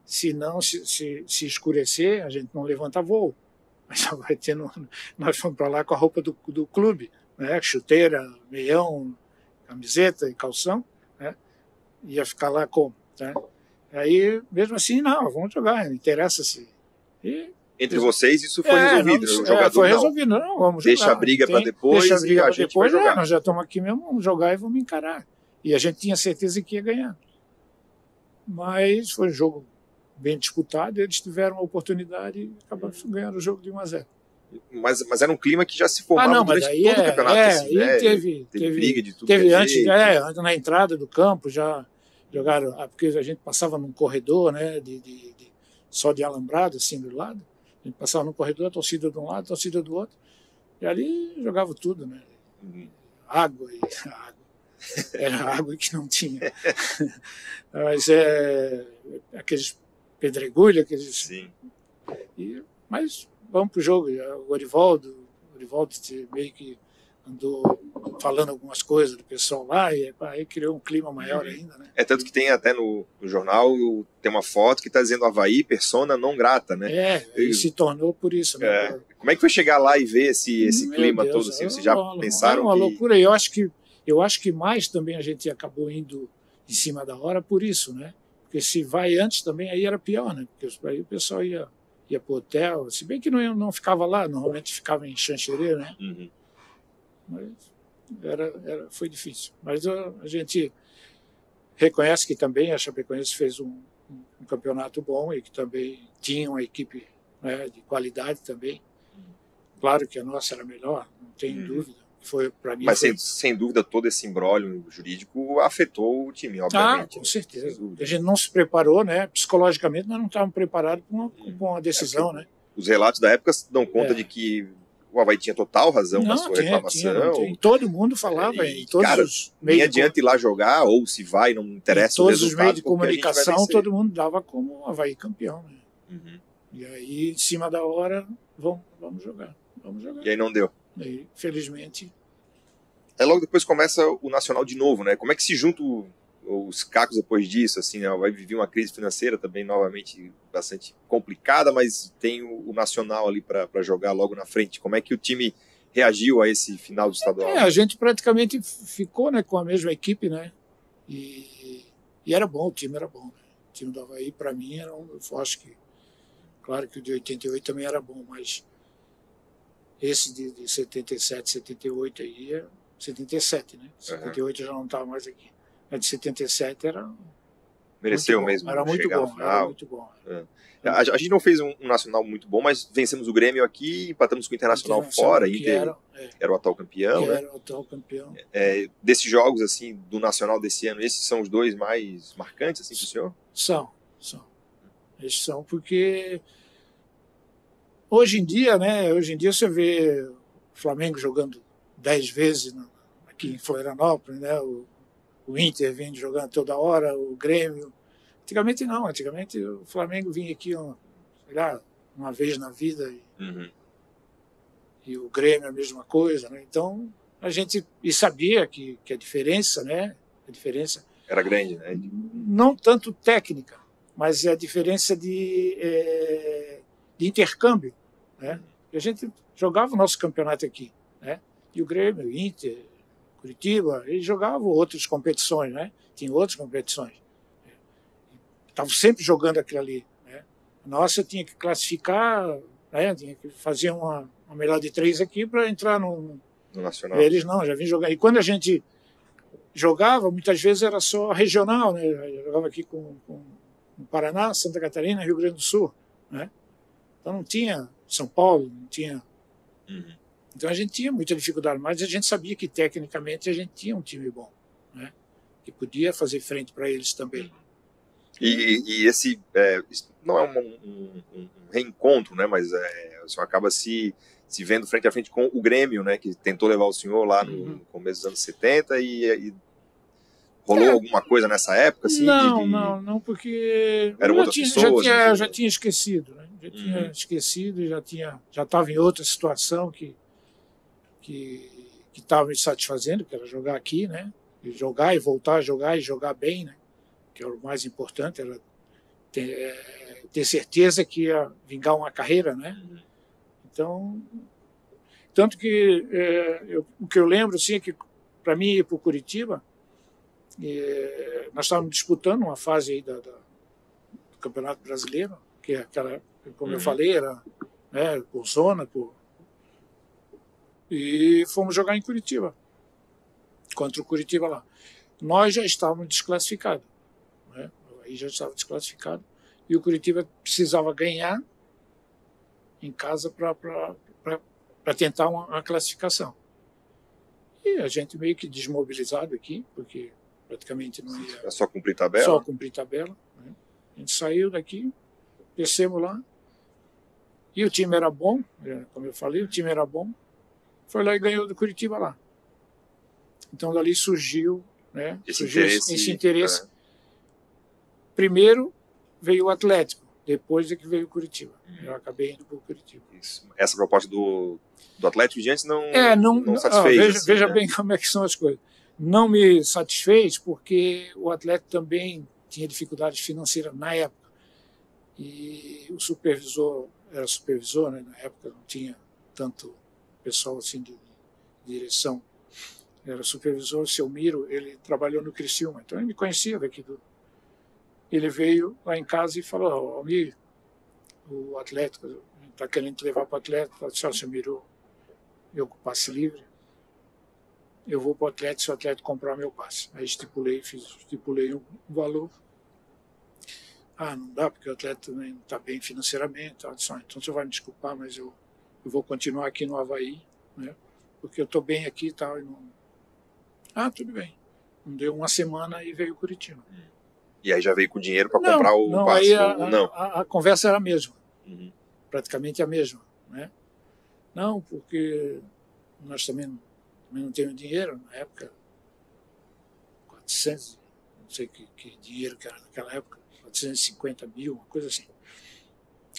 Se não, se escurecer, a gente não levanta voo. Mas só vai ter nós fomos para lá com a roupa do clube, né? Chuteira, meião, camiseta e calção, né? Ia ficar lá como, né? Aí, mesmo assim, não, vamos jogar, não interessa se...
Entre vocês isso foi resolvido, o jogador
foi resolvido, não, vamos jogar.
Deixa a briga para depois
deixa a briga
e a gente vai jogar.
Nós já estamos aqui mesmo, vamos jogar e vamos encarar. E a gente tinha certeza que ia ganhar. Mas foi um jogo bem disputado, eles tiveram a oportunidade e acabaram ganhando o jogo de 1-0.
Mas era um clima que já se formava durante todo o campeonato. Assim, né?
teve
briga de tudo.
Teve antes, na entrada do campo, já jogaram, porque a gente passava num corredor, né, só de alambrado, assim, do lado. A gente passava num corredor, a torcida de um lado, a torcida do outro. E ali jogava tudo, né? Água. Era água que não tinha. Mas aqueles pedregulhos, aqueles...
Sim.
Mas vamos para o jogo. O Orivaldo meio que andou falando algumas coisas do pessoal lá e aí criou um clima maior ainda, né?
Tanto que tem até no jornal, tem uma foto que está dizendo Avaí persona não grata, né?
E se tornou por isso, né?
Como é que foi chegar lá e ver esse clima
Deus,
todo? Assim, vocês já pensaram
uma loucura. Eu acho que mais também a gente acabou indo em cima da hora por isso, né? Porque se vai antes também, aí era pior, né? Porque aí o pessoal ia para o hotel, se bem que não ficava lá, normalmente ficava em Xanxerê, né?
Uhum.
Mas foi difícil. Mas a gente reconhece que também a Chapecoense fez um campeonato bom e que também tinha uma equipe, né, de qualidade também. Claro que a nossa era melhor, não tem dúvida. Para mim.
Mas sem dúvida todo esse imbróglio jurídico afetou o time, obviamente.
Com certeza. A gente não se preparou, né? Psicologicamente nós não estávamos preparados para uma decisão, né?
Os relatos da época dão conta de que o Avaí tinha total razão na sua reclamação.
Todo mundo falava em todos os meios.
Nem adianta ir lá jogar, ou se vai, não interessa o resultado.
Todos os meios de comunicação, todo mundo dava como Avaí campeão, né? Uhum. E aí, em cima da hora, vamos jogar.
E aí não deu.
E, felizmente.
Logo depois começa o Nacional de novo, né? Como é que se juntam os cacos depois disso? Assim, né? Vai viver uma crise financeira também, novamente, bastante complicada, mas tem o Nacional ali para jogar logo na frente. Como é que o time reagiu a esse final do estadual?
A gente praticamente ficou, né, com a mesma equipe, né? E era bom, o time era bom. Né? O time do Avaí, para mim, eu acho que, claro que o de 88 também era bom, mas esse de 77, 78 aí 77, né? 78 eu já não estava mais aqui. A de 77 era...
Mereceu mesmo.
Era muito bom, era muito bom.
A gente não fez um nacional muito bom, mas vencemos o Grêmio aqui, empatamos com o Internacional fora. Inter era o atual campeão.
Né? Era o atual campeão.
Desses jogos, assim, do Nacional desse ano, esses são os dois mais marcantes, assim, para o senhor?
São. Esses são porque... Hoje em dia, né? Hoje em dia você vê o Flamengo jogando 10 vezes aqui em Florianópolis, né? O Inter vem jogando toda hora, o Grêmio. Antigamente não, antigamente o Flamengo vinha aqui uma vez na vida e o Grêmio a mesma coisa, né? Então a gente sabia que a diferença, né? A diferença
era grande, né?
Não tanto técnica, mas a diferença de intercâmbio, né? E a gente jogava o nosso campeonato aqui, né? E o Grêmio, o Inter, Curitiba, eles jogavam outras competições, né? Tinham outras competições. Estavam sempre jogando aquilo ali, né? A nossa tinha que classificar, né? Tinha que fazer uma melhor de 3 aqui para entrar
no Nacional.
Eles não, já vinham jogar. E quando a gente jogava, muitas vezes era só regional, né? Eu jogava aqui com Paraná, Santa Catarina, Rio Grande do Sul, né? Então não tinha São Paulo, não tinha.
Uhum.
Então a gente tinha muita dificuldade, mas a gente sabia que tecnicamente a gente tinha um time bom, né? Que podia fazer frente para eles também.
E esse não é um reencontro, né? Mas o senhor acaba se vendo frente a frente com o Grêmio, né? Que tentou levar o senhor lá no começo dos anos 70 e rolou alguma coisa nessa época? Assim,
não, porque
eram outras pessoas,
eu já tinha esquecido, né? Já tinha esquecido, já estava em outra situação que estava me satisfazendo, que era jogar aqui, né? E jogar e voltar a jogar e jogar bem, né? Que era o mais importante, era ter certeza que ia vingar uma carreira, né? Então, tanto que o que eu lembro assim, é que para mim ir para o Curitiba, nós estávamos disputando uma fase aí do Campeonato Brasileiro, que é aquela, como eu falei, era, né, por zona, e fomos jogar em Curitiba, contra o Curitiba lá. Nós já estávamos desclassificados, né? Aí já estava desclassificado, e o Curitiba precisava ganhar em casa para tentar uma classificação. E a gente meio que desmobilizado aqui, porque praticamente não ia...
É só cumprir tabela?
Só cumprir tabela, né? A gente saiu daqui, descemos lá, e o time era bom, como eu falei, o time era bom, foi lá e ganhou do Curitiba lá. Então dali surgiu, né, esse interesse. Primeiro veio o Atlético, depois é que veio o Curitiba. Eu acabei indo para o Curitiba.
Isso. Essa proposta do Atlético de antes não satisfez.
Veja bem como é que são as coisas. Não me satisfez porque o Atlético também tinha dificuldades financeiras na época. E o supervisor, era supervisor, né, na época não tinha tanto pessoal assim de direção. Era supervisor, o seu Miro, ele trabalhou no Criciúma, então ele me conhecia daqui Ele veio lá em casa e falou: Almir, o Atlético está querendo te levar para o Atlético. Eu disse: seu Miro, eu com passe livre, eu vou para o Atlético se o Atlético comprar meu passe. Aí estipulei um valor. Não dá, porque o Atlético também não está bem financeiramente. Eu disse: então você vai me desculpar, mas eu vou continuar aqui no Avaí, né? Porque eu estou bem aqui e tal. Tudo bem. Não deu uma semana e veio o Curitiba.
E aí já veio com dinheiro para comprar o passe?
A conversa era a mesma. Praticamente a mesma, né? Não, porque nós também não temos dinheiro. Na época, 400, não sei que dinheiro que era naquela época, 450 mil, uma coisa assim.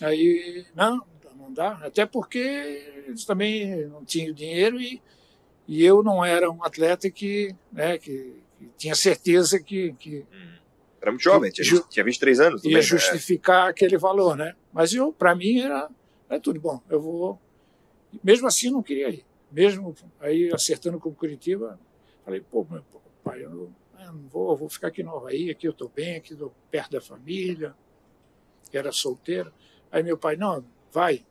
Aí, não dá. Até porque eles também não tinham dinheiro e eu não era um atleta que tinha certeza que
era muito jovem, tinha 23 anos.
Ia justificar aquele valor, né? Mas para mim era tudo bom. Eu vou... Mesmo assim, não queria ir. Mesmo aí acertando com o Curitiba, falei: meu pai, eu vou ficar aqui no Avaí, aqui eu estou bem, aqui estou perto da família. Era solteiro. Aí meu pai: não, vai.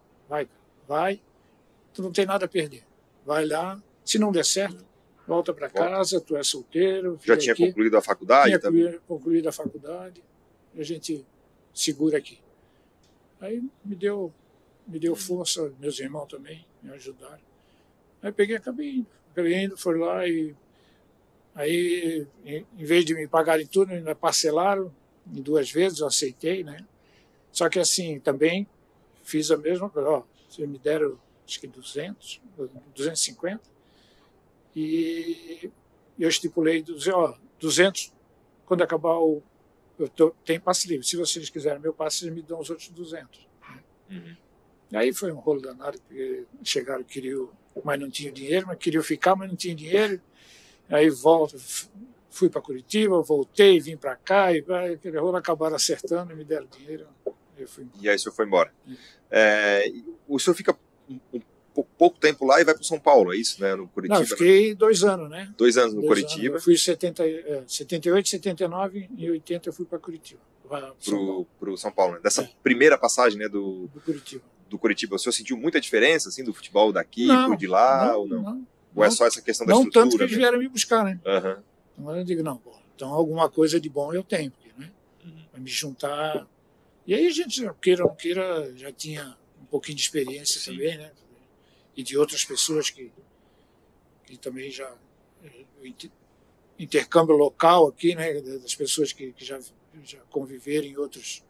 Tu não tem nada a perder. Vai lá. Se não der certo, volta para casa, tu é solteiro.
Já tinha concluído a faculdade?
Tinha concluído a faculdade. A gente segura aqui. Aí me deu força, meus irmãos também me ajudaram. Aí acabei indo, foi lá e aí, em vez de me pagarem tudo, ainda parcelaram em 2 vezes, eu aceitei, né? Só que assim, também fiz a mesma coisa. Vocês me deram, acho que 250, e eu estipulei, 200, quando acabar tem passe livre. Se vocês quiserem meu passe, vocês me dão os outros 200. Aí foi um rolo danado, porque chegaram, queriam, mas não tinham dinheiro, mas queriam ficar, mas não tinham dinheiro. Aí fui para Curitiba, voltei, vim para cá, e aquele rolo acabaram acertando e me deram dinheiro.
E aí o senhor foi embora. O senhor fica pouco tempo lá e vai para São Paulo, é isso, né? No Curitiba?
Não, eu fiquei 2 anos, né?
2 anos no Curitiba.
Eu fui em 78, 79, em 80 eu fui para Curitiba.
Pro São Paulo, né? Dessa primeira passagem, né? Do
Curitiba.
Do Curitiba, o senhor sentiu muita diferença, assim, do futebol daqui pro de lá, ou não? Ou é só essa questão da
não
estrutura?
Não tanto que eles vieram me buscar, né?
Uhum.
Então eu digo, não, bom, então alguma coisa de bom eu tenho, né? Vai me juntar. E aí a gente, queira ou não queira, já tinha um pouquinho de experiência também, né? E de outras pessoas que também já... intercâmbio local aqui, né? Das pessoas que já conviveram em outros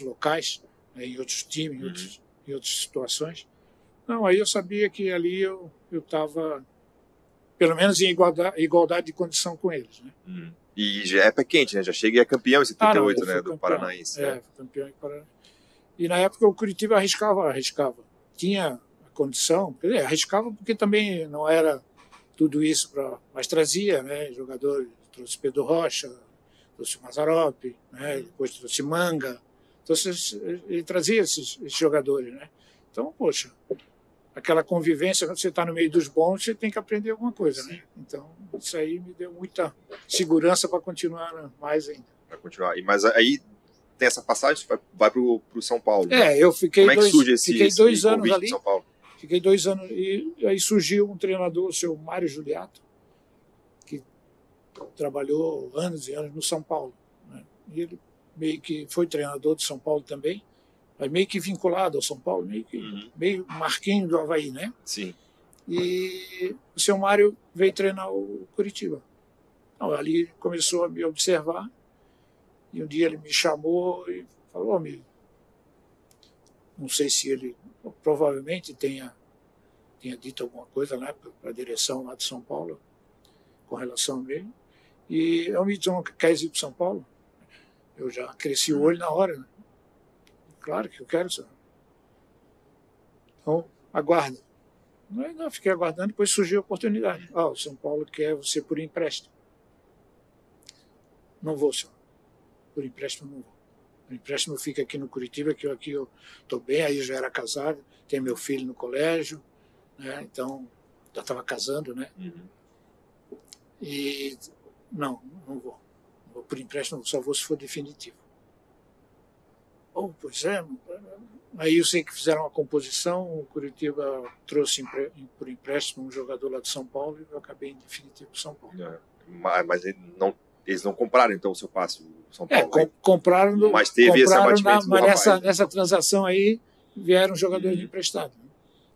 locais, né? Em outros times, em outras situações. Não, aí eu sabia que ali eu estava, pelo menos, em igualdade de condição com eles, né?
E já é pé quente, né? Já chega e é campeão em 78,
não,
né? Do
campeão,
Paranaense.
fui campeão em Paranaense. E na época o Curitiba arriscava. Tinha a condição, arriscava porque também não era tudo isso, mas trazia, né? Jogadores, trouxe Pedro Rocha, trouxe Mazzaropi, né? Depois trouxe Manga. Então ele trazia esses jogadores, né? Então, poxa, aquela convivência, quando você está no meio dos bons, você tem que aprender alguma coisa, né? Então, isso aí me deu muita segurança para continuar mais ainda.
Para continuar. Mas aí tem essa passagem, vai para o São Paulo. Né?
Eu fiquei
Como é que surge esse
2 anos ali.
São Paulo?
Fiquei 2 anos e aí surgiu um treinador, o seu Mário Juliato, que trabalhou anos e anos no São Paulo, né? E ele meio que foi treinador de São Paulo também, mas meio que vinculado ao São Paulo, meio Marquinhos do Avaí, né?
Sim.
E o seu Mário veio treinar o Curitiba. Então, ali começou a me observar e um dia ele me chamou e falou, amigo, não sei se ele provavelmente tenha dito alguma coisa lá para a direção lá de São Paulo com relação a mim. E eu me disse, quer ir para São Paulo? Eu já cresci o olho na hora, né? Claro que eu quero, senhor. Então, aguarda. Não, fiquei aguardando, depois surgiu a oportunidade. O São Paulo quer você por empréstimo. Não vou, senhor. Por empréstimo não vou. Por empréstimo eu fico aqui no Curitiba, que eu estou bem, aí eu já era casado, tenho meu filho no colégio, né? Então, já estava casando, né? E não vou. Por empréstimo só vou se for definitivo. Pois é. Aí eu sei que fizeram uma composição, o Curitiba trouxe por empréstimo um jogador lá de São Paulo e eu acabei em definitivo São Paulo.
Mas eles não compraram então o seu passe, o São Paulo?
Compraram.
Mas teve esse abatimento do rapaz.
Nessa transação aí vieram jogadores emprestados.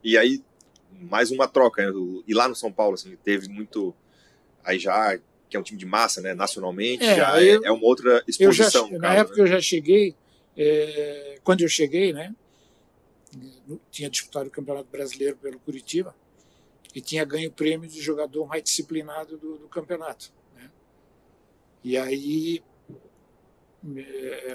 E aí, mais uma troca. Né? E lá no São Paulo, assim, teve muito... Aí já, que é um time de massa, né? Nacionalmente, é uma outra exposição.
Na época eu já cheguei... quando eu cheguei, né, tinha disputado o Campeonato Brasileiro pelo Curitiba e tinha ganho o prêmio de jogador mais disciplinado do campeonato, né? E aí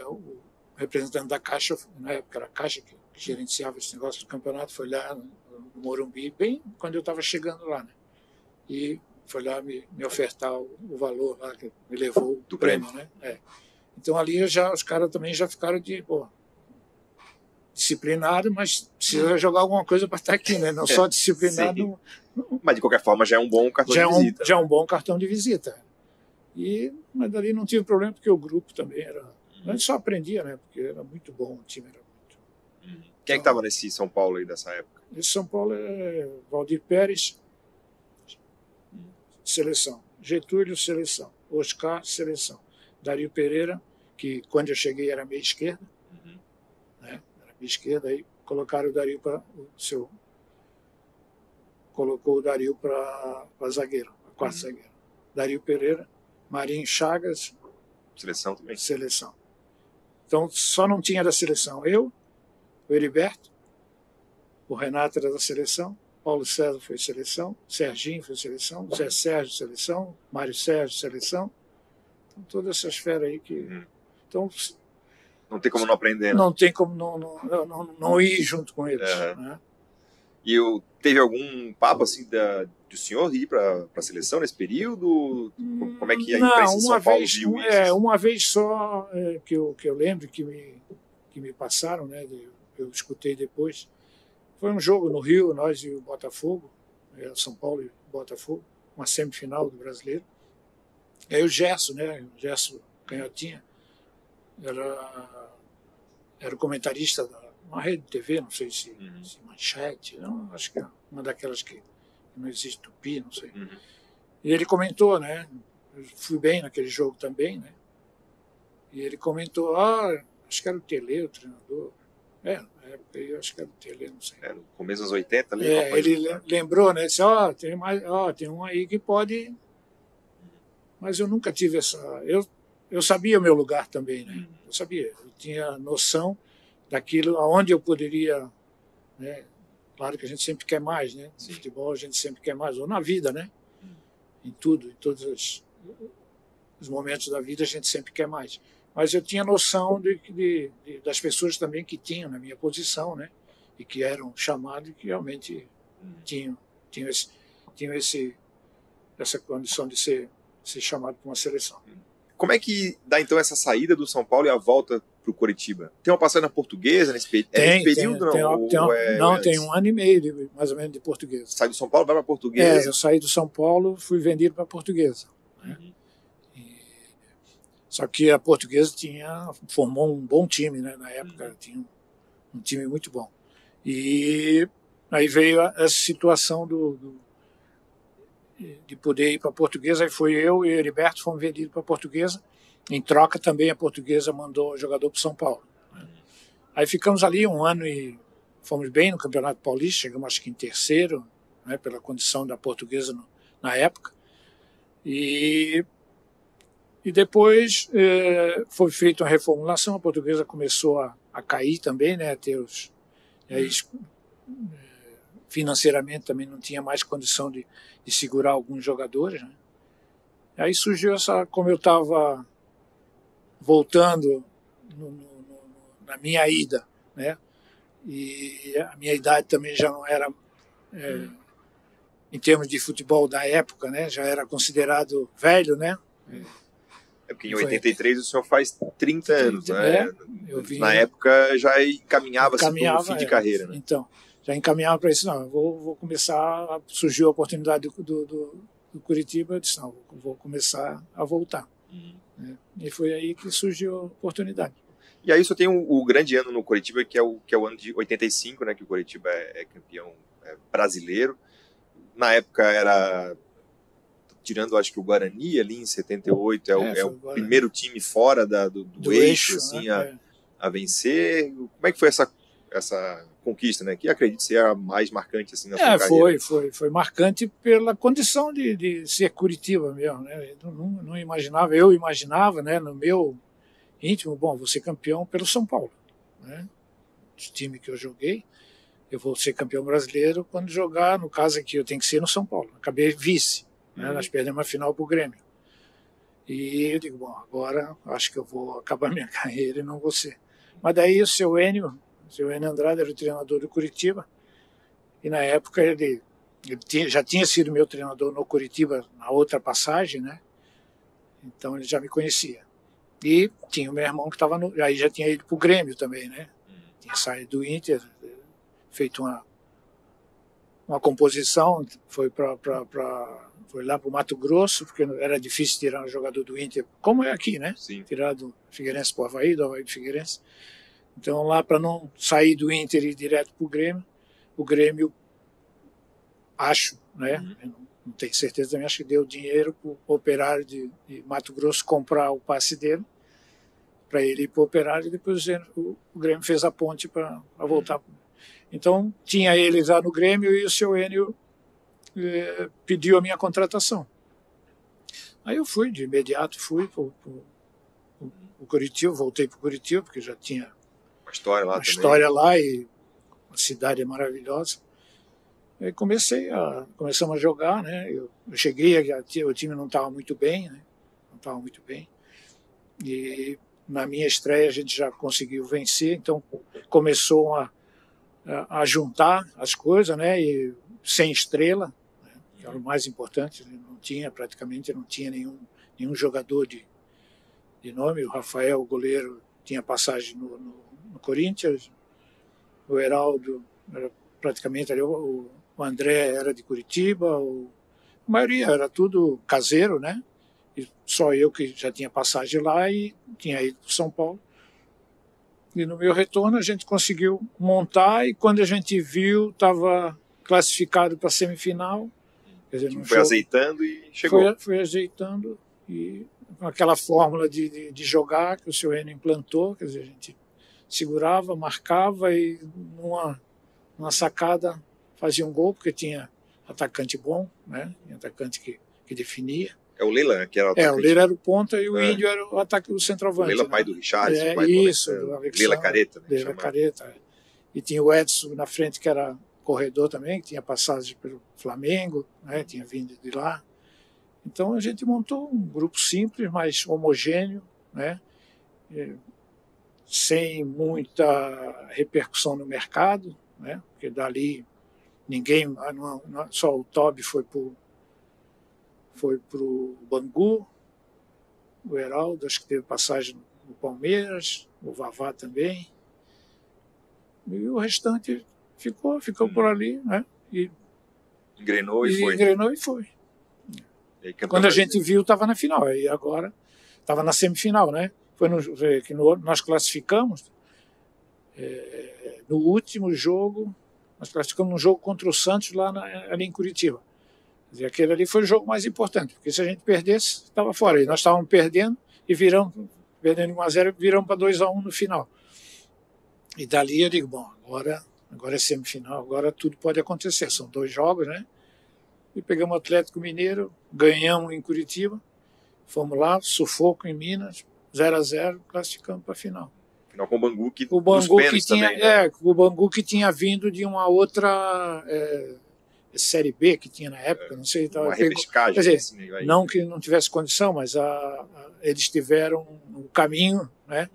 o representante da Caixa, na época era a Caixa que gerenciava esse negócio do campeonato, foi lá no Morumbi, bem quando eu estava chegando lá, né? E foi lá me ofertar o valor lá, que me levou do prêmio, né? Então ali os caras também já ficaram disciplinado, mas precisa jogar alguma coisa para estar aqui, né? Não só disciplinado.
Mas de qualquer forma já é um bom cartão de visita.
Já é um bom cartão de visita. Mas dali não tive problema, porque o grupo também era... A gente só aprendia, né? Porque era muito bom, o time era muito...
Quem é que estava nesse São Paulo aí dessa época?
Esse São Paulo é Valdir Pérez, seleção. Getúlio, seleção. Oscar, seleção. Dario Pereira, que quando eu cheguei era meia esquerda, né? Era meia esquerda, aí colocaram o Dario para colocou o Dario para zagueiro, para quarto zagueiro. Dario Pereira, Marinho Chagas,
seleção também.
Seleção. Então só não tinha da seleção eu, o Heriberto, o Renato era da seleção, Paulo César foi seleção, Serginho foi seleção, Zé Sérgio seleção, Mário Sérgio seleção. Então, todas essas feras aí que... Então,
não tem como não aprender, né?
Não tem como não ir junto com eles. Né?
E teve algum papo assim do senhor ir para a seleção nesse período? Como é que a imprensa em São Paulo viu isso?
Uma vez só que eu lembro que me passaram, né? Eu escutei depois. Foi um jogo no Rio, nós e o Botafogo, São Paulo e Botafogo, uma semifinal do Brasileiro. E aí o Gerson, né? O Gerson Canhotinha, era o comentarista de uma rede de TV, não sei se Manchete, não, acho que é uma daquelas que não existe Tupi, não sei.
Uhum.
E ele comentou, né? Eu fui bem naquele jogo também, né? E ele comentou, acho que era o Tele, o treinador. Na época eu acho que era o Tele, não sei.
No começo dos 80 ali.
Ele lembrou, né? Disse, tem um aí que pode... Mas eu nunca tive essa... Eu sabia o meu lugar também, né? Eu sabia, eu tinha noção daquilo, aonde eu poderia... Né? Claro que a gente sempre quer mais, né? No futebol a gente sempre quer mais, ou na vida, né? Em tudo, em todos os momentos da vida a gente sempre quer mais. Mas eu tinha noção das pessoas também que tinham na minha posição, né? E que eram chamados e que realmente tinham essa condição de ser chamado para uma seleção.
Como é que dá então essa saída do São Paulo e a volta para o Coritiba? Tem uma passagem na Portuguesa nesse período?
Tem um ano e meio, mais ou menos, de Portuguesa.
Sai do São Paulo, vai para a Portuguesa?
Eu saí do São Paulo, fui vendido para a Portuguesa. Né? Só que a Portuguesa formou um bom time, né? Na época tinha um time muito bom. E aí veio essa situação de poder ir para a Portuguesa, aí foi eu e o Heriberto fomos vendidos para a Portuguesa. Em troca também a Portuguesa mandou o jogador para o São Paulo. Aí ficamos ali um ano e fomos bem no Campeonato Paulista, chegamos acho que em terceiro, né, pela condição da Portuguesa na época. E depois foi feita uma reformulação, a Portuguesa começou a cair também, né, financeiramente também não tinha mais condição de segurar alguns jogadores. Né? Aí surgiu como eu estava voltando na minha ida, né? E a minha idade também já não era, em termos de futebol da época, né? Já era considerado velho, né?
Porque em 83 o senhor faz 30 anos, né? Na época já encaminhava-se para o fim de carreira, né?
Então, já encaminhava para isso, não, vou começar, surgiu a oportunidade do Curitiba, eu disse, não, vou começar a voltar. Né? E foi aí que surgiu a oportunidade.
E aí só tem o grande ano no Coritiba, que é o ano de 85, né, que o Coritiba é campeão brasileiro. Na época era, tirando acho que o Guarani ali em 78, é o primeiro time fora do eixo assim, né? a vencer. Como é que foi essa conquista, né? Que acredito ser a mais marcante assim na sua carreira.
Foi marcante pela condição de ser Curitiba mesmo, né? Não imaginava, eu imaginava, né, no meu íntimo, vou ser campeão pelo São Paulo, né? O time que eu joguei, eu vou ser campeão brasileiro quando jogar, no caso aqui eu tenho que ser no São Paulo. Acabei vice, né? Nós perdemos a final para o Grêmio. E eu digo, agora acho que eu vou acabar minha carreira e não vou ser. Mas daí o seu Enio Andrade era o treinador do Curitiba, e na época ele já tinha sido meu treinador no Curitiba na outra passagem, né? Então ele já me conhecia. E tinha o meu irmão que estava aí já tinha ido para o Grêmio também, né? Tinha saído do Inter, feito uma composição, foi lá para o Mato Grosso, porque era difícil tirar um jogador do Inter, como é aqui, né?
Sim.
Tirar do Figueirense para o Avaí, do Avaí para o Figueirense. Então, lá para não sair do Inter e ir direto para o Grêmio, acho, né? Não tenho certeza também, acho que deu dinheiro para o Operário de Mato Grosso comprar o passe dele, para ele ir para o Operário, e depois o Grêmio fez a ponte para voltar. Então, tinha ele já no Grêmio e o seu Enio pediu a minha contratação. Aí eu fui, de imediato fui para o Curitiba, voltei para o Curitiba, porque já tinha
uma história
lá e a cidade é maravilhosa. Aí começamos a jogar, né? Eu cheguei, o time não estava muito bem, né? Não estava muito bem. E na minha estreia a gente já conseguiu vencer, então começou a juntar as coisas, né? E sem estrela, né? Que era o mais importante, praticamente não tinha nenhum jogador de nome. O Rafael, o goleiro, tinha passagem no Corinthians, o Heraldo era praticamente ali, o André era de Curitiba, a maioria era tudo caseiro, né? E só eu que já tinha passagem lá e tinha ido para São Paulo. E no meu retorno a gente conseguiu montar, e quando a gente viu, estava classificado para a semifinal, Quer dizer,
Foi azeitando e chegou.
Foi ajeitando e com aquela fórmula de jogar que o seu Enio implantou, quer dizer, a gente segurava, marcava e numa sacada fazia um gol, porque tinha atacante bom, né? Tinha atacante que definia.
É o Leila, que era o atacante.
O Leila era o ponta e o Índio era o centroavante.
O Leila,
né?
pai do Richardson, pai
isso,
do
do Alexandre.
Leila Careta. Né,
Leila Careta. E tinha o Edson na frente, que era corredor também, que tinha passagem pelo Flamengo, né? Tinha vindo de lá. Então a gente montou um grupo simples, mas homogêneo, né? Sem muita repercussão no mercado, né? Porque dali ninguém, só o Toby foi pro Bangu, o Heraldo, acho que teve passagem no Palmeiras, o Vavá também, e o restante ficou por ali, né?
Engrenou e foi.
Engrenou e foi. Quando a gente viu, estava na final, e agora estava na semifinal, né? Foi que nós classificamos no último jogo, nós classificamos num jogo contra o Santos ali em Curitiba. Quer dizer, aquele ali foi o jogo mais importante, porque se a gente perdesse, estava fora. E nós estávamos perdendo e perdendo 1-0 e viramos para 2-1 no final. E dali eu digo, bom, agora é semifinal, agora tudo pode acontecer. São 2 jogos, né? E pegamos o Atlético Mineiro, ganhamos em Curitiba, fomos lá, sufoco em Minas, 0-0, classificamos para a final.
Final com o Bangu, que
o Bangu que tinha,
também, né?
O Bangu que tinha vindo de uma outra Série B que tinha na época, não sei.
Uma repescagem.
Quer dizer,
assim,
não que não tivesse condição, mas eles tiveram um caminho, né,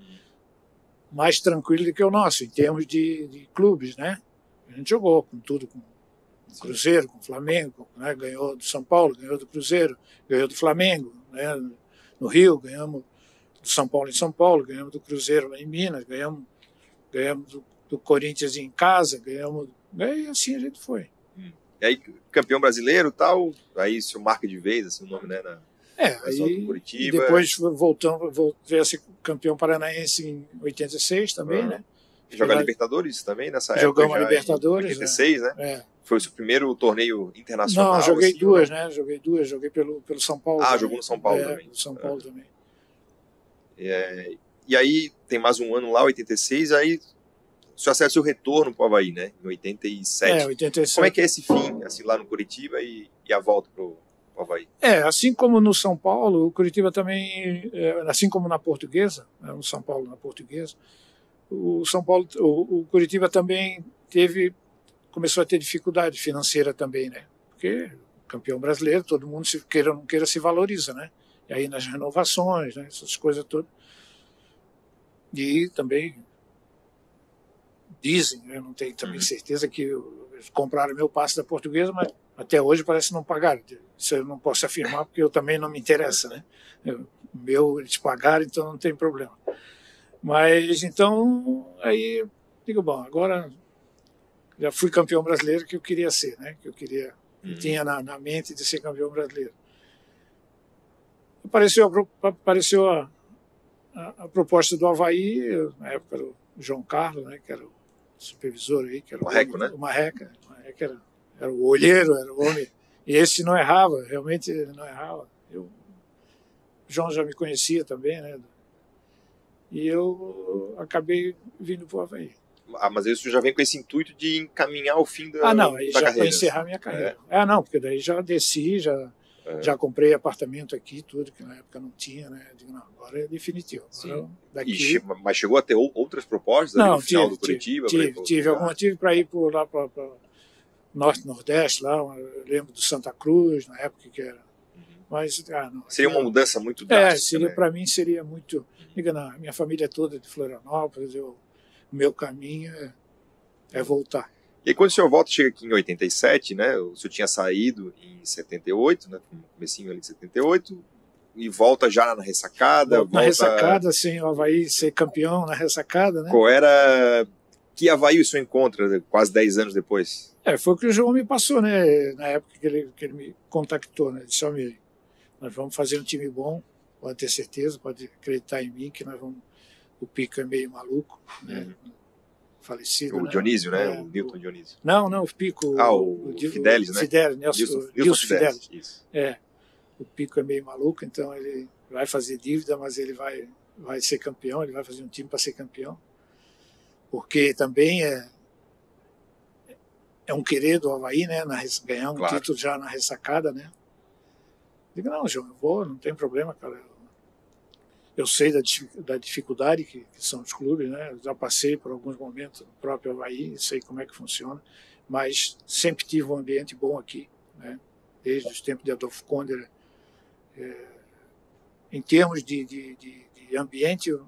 mais tranquilo do que o nosso, em termos de clubes, né? A gente jogou com tudo, com o Cruzeiro, com o Flamengo, né? Ganhou do São Paulo, ganhou do Cruzeiro, ganhou do Flamengo, né? No Rio, ganhamos do São Paulo em São Paulo, ganhamos do Cruzeiro lá em Minas, ganhamos do Corinthians em casa, e assim a gente foi.
E aí, campeão brasileiro e tal, aí se marca de vez, assim, o nome, né?
Aí
Curitiba.
Depois voltei a ser campeão paranaense em 86 também, né?
Jogar Libertadores também nessa época.
Jogamos a Libertadores.
Em 86, né? Foi o seu primeiro torneio internacional?
Não, joguei
assim,
duas, né? Joguei pelo São Paulo.
Ah, jogou no São Paulo também.
São Paulo também.
E aí tem mais um ano lá, 86, aí o senhor acerta o seu retorno para o Avaí, né? Em 87.
87.
Como é que é esse fim, assim, lá no Curitiba e a volta para o Avaí?
Assim como no São Paulo, o Curitiba também, assim como na Portuguesa, né, no São Paulo, na Portuguesa, o Curitiba também começou a ter dificuldade financeira também, né? Porque campeão brasileiro, todo mundo, queira ou não queira, se valoriza, né? E aí nas renovações, né, essas coisas todas. E também dizem, eu não tenho também certeza, que compraram meu passe da Portuguesa, mas até hoje parece não pagaram. Isso eu não posso afirmar, porque eu também não me interessa, né? Eles pagaram, então não tem problema. Mas então, aí digo, bom, agora já fui campeão brasileiro, que eu queria ser, né? Que eu tinha na mente de ser campeão brasileiro. Apareceu a proposta do Avaí, na época era o João Carlos, né? Que era o supervisor aí, que era o Marreca, era o olheiro, era o homem. E esse não errava, realmente não errava. O João já me conhecia também, né? E eu acabei vindo para o Avaí.
Mas isso já vem com esse intuito de encaminhar o fim da
não, aí
da
já
carreira.
para encerrar minha carreira. Não, porque daí já desci, já comprei apartamento aqui, tudo, que na época não tinha, né? Digo, não, agora é definitivo. Agora, daqui...
Mas chegou a ter outras propostas no final do Curitiba?
Tive para ir lá para Norte Nordeste, lá, eu lembro do Santa Cruz, na época que era. Mas, não.
Seria uma mudança muito drástica.
Para mim seria muito. Diga, não, minha família é toda de Florianópolis, o meu caminho é voltar.
E aí, quando o senhor volta, chega aqui em 87, né? O senhor tinha saído em 78, né? No comecinho ali de 78, e volta já na ressacada.
Na ressacada, sim, o Avaí ser campeão na ressacada, né?
Qual era. Que Avaí o senhor encontra quase 10 anos depois?
Foi o que o João me passou, né? Na época que ele me contactou, né? Ele disse, nós vamos fazer um time bom, pode ter certeza, pode acreditar em mim, que nós vamos. O Pico é meio maluco, né? falecido.
O
né?
Dionísio, né? O Newton Dionísio.
Não, o Pico.
O Fidelis, né?
Nilson Fidelis.
Isso.
O Pico é meio maluco, então ele vai fazer dívida, mas ele vai ser campeão, ele vai fazer um time para ser campeão. Porque também é um querer do Avaí, né? Ganhar um título já na ressacada, né? Digo, não, João, eu vou, não tem problema, cara. Eu sei da dificuldade que são os clubes, né? Eu já passei por alguns momentos no próprio Avaí, sei como é que funciona, mas sempre tive um ambiente bom aqui, né? Desde os tempos de Adolfo Conde. Em termos de ambiente, eu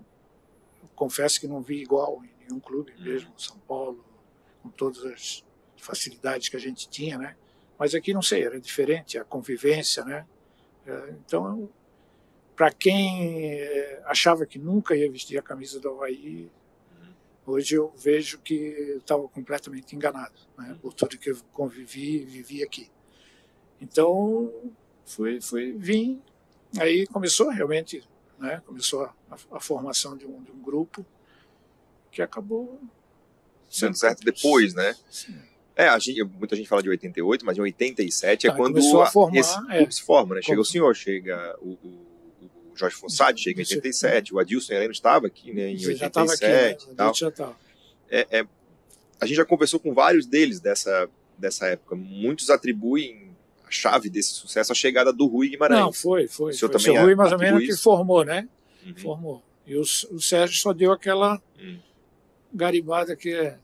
confesso que não vi igual em nenhum clube, mesmo São Paulo, com todas as facilidades que a gente tinha, né? Mas aqui, não sei, era diferente, a convivência, né? Então, para quem achava que nunca ia vestir a camisa do Avaí, hoje eu vejo que eu estava completamente enganado, né? Por tudo que eu convivi e vivi aqui. Então, vim, aí começou realmente, né? Começou a formação de um grupo que acabou
sendo certo depois, né?
Sim.
Muita gente fala de 88, mas em 87 é quando
começou a formar,
esse clube se forma, né? Chega o senhor, chega o Jorge Fossati, chega em 87, o Adilson Heleno estava aqui, né, em 87
já estava aqui, né?
e tal.
Já estava.
A gente já conversou com vários deles dessa época. Muitos atribuem a chave desse sucesso à chegada do Rui Guimarães.
Não, foi.
O senhor
foi.
também
O Rui mais ou menos que
isso?
formou, né?
Uhum.
Formou. E o Sérgio só deu aquela garibada que é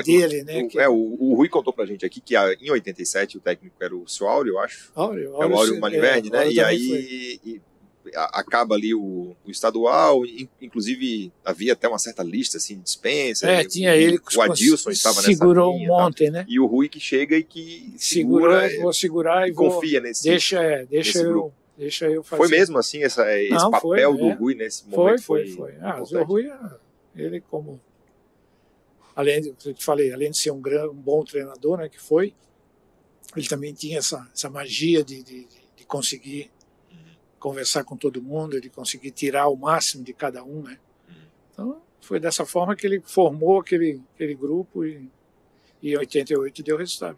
dele, né?
O Rui contou pra gente aqui que em 87 o técnico era o seu Áureo, eu acho. O Áureo Maliverde, né? E aí acaba ali o estadual, inclusive havia até uma certa lista assim, de dispensa.
Tinha ele que
o Adilson estava nessa
segurou
linha,
um monte, né?
E o Rui que chega e que
vou segurar e
confia nesse.
Deixa
grupo.
eu fazer.
Foi mesmo assim esse papel do Rui nesse momento?
Foi. O Rui, ele como além de ser um bom treinador, né, que foi, ele também tinha essa magia de conseguir conversar com todo mundo, de conseguir tirar o máximo de cada um, né? Então, foi dessa forma que ele formou aquele grupo e em 88 deu resultado.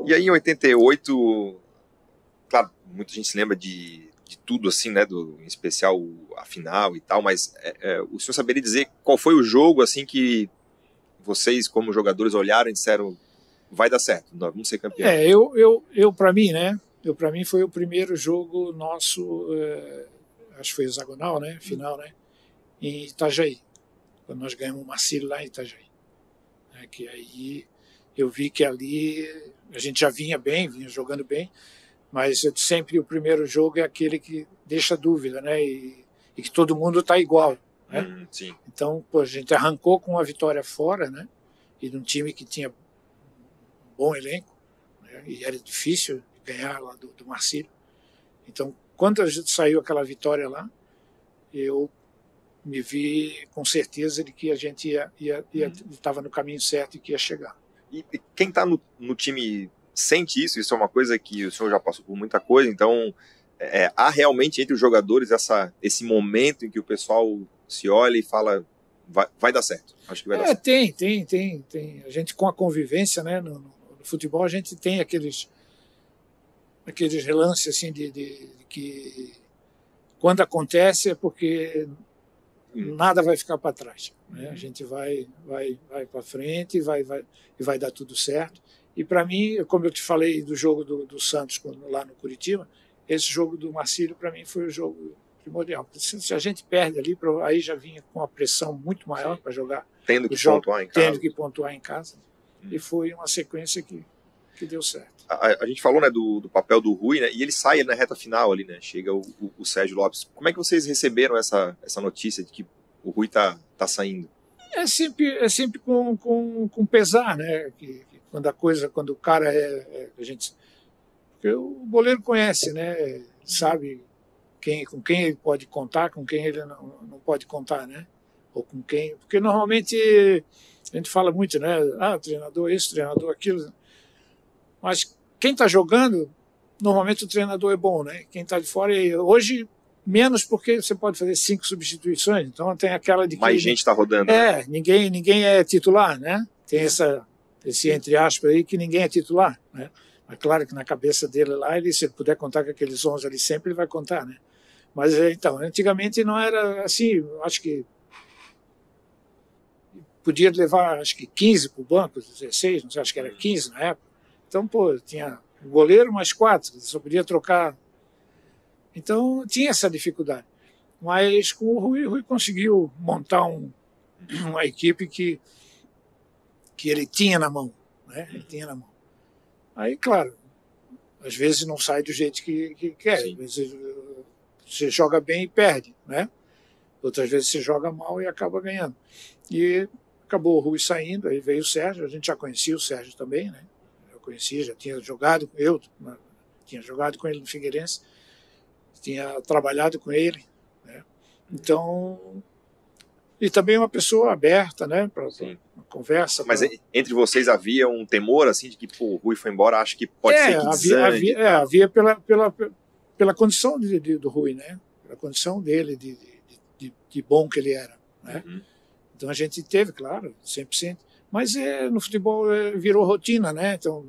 E aí em 88, claro, muita gente se lembra de tudo assim, né, em especial a final e tal, mas o senhor saberia dizer qual foi o jogo assim que vocês como jogadores olharam e disseram vai dar certo, nós vamos ser campeões?
Eu para mim, né? Para mim foi o primeiro jogo nosso, acho que foi hexagonal, né? Final, né? Em Itajaí, quando nós ganhamos o Marcílio lá em Itajaí. Que aí eu vi que ali a gente já vinha jogando bem, mas sempre o primeiro jogo é aquele que deixa dúvida, né? E que todo mundo está igual, né?
Sim.
Então, a gente arrancou com uma vitória fora, né? E de um time que tinha um bom elenco, né? E era difícil ganhar lá do Marcílio. Então, quando a gente saiu aquela vitória lá, eu me vi com certeza de que a gente estava no caminho certo e que ia chegar.
E quem está no time sente isso? Isso é uma coisa que o senhor já passou por muita coisa, então há realmente entre os jogadores esse momento em que o pessoal se olha e fala vai dar certo, acho que vai dar certo.
Tem. A gente com a convivência, né, no futebol a gente tem aqueles relances assim de que quando acontece é porque nada vai ficar para trás, né? A gente vai para frente e vai dar tudo certo. E para mim, como eu te falei do jogo do Santos lá no Curitiba, esse jogo do Marcílio para mim foi o jogo primordial. Se a gente perde ali, aí já vinha com uma pressão muito maior para jogar.
Tendo que pontuar em casa.
E foi uma sequência que deu certo.
A gente falou, né, do papel do Rui, né, e ele sai na reta final ali, né, chega o Sérgio Lopes. Como é que vocês receberam essa notícia de que o Rui tá saindo?
É sempre com pesar, né, quando o cara a gente, porque o goleiro conhece, né, sabe com quem ele pode contar, com quem ele não pode contar, né, ou com quem, porque normalmente a gente fala muito, né, treinador isso, treinador aquilo, mas quem está jogando, normalmente o treinador é bom, né? Quem está de fora, hoje Menos porque você pode fazer 5 substituições, então tem aquela de que...
Mais gente está rodando. Né?
Ninguém é titular, né? Tem esse entre aspas aí que ninguém é titular, né? Mas claro que na cabeça dele lá, se ele puder contar com aqueles 11 ali sempre, ele vai contar, né? Mas então, antigamente não era assim, acho que podia levar, acho que 15 para o banco, 16, não sei, acho que era 15 na época. Então, pô, tinha o goleiro mais 4, só podia trocar. Então, tinha essa dificuldade. Mas com o Rui conseguiu montar uma equipe que ele tinha na mão, né? Ele tinha na mão. Aí, claro, às vezes não sai do jeito que quer. Às vezes você joga bem e perde, né? Outras vezes você joga mal e acaba ganhando. E acabou o Rui saindo, aí veio o Sérgio, a gente já conhecia o Sérgio também, né? Eu conhecia, já tinha jogado, tinha jogado com ele no Figueirense, tinha trabalhado com ele, né? Então, e também uma pessoa aberta, né, para uma conversa.
Mas entre vocês havia um temor, assim, de que pô, o Rui foi embora, acho que pode ser que desande.
Havia pela condição do Rui, né? Pela condição dele, de bom que ele era, né? Uhum. Então a gente teve, claro, 100%. Mas no futebol virou rotina, né? Então,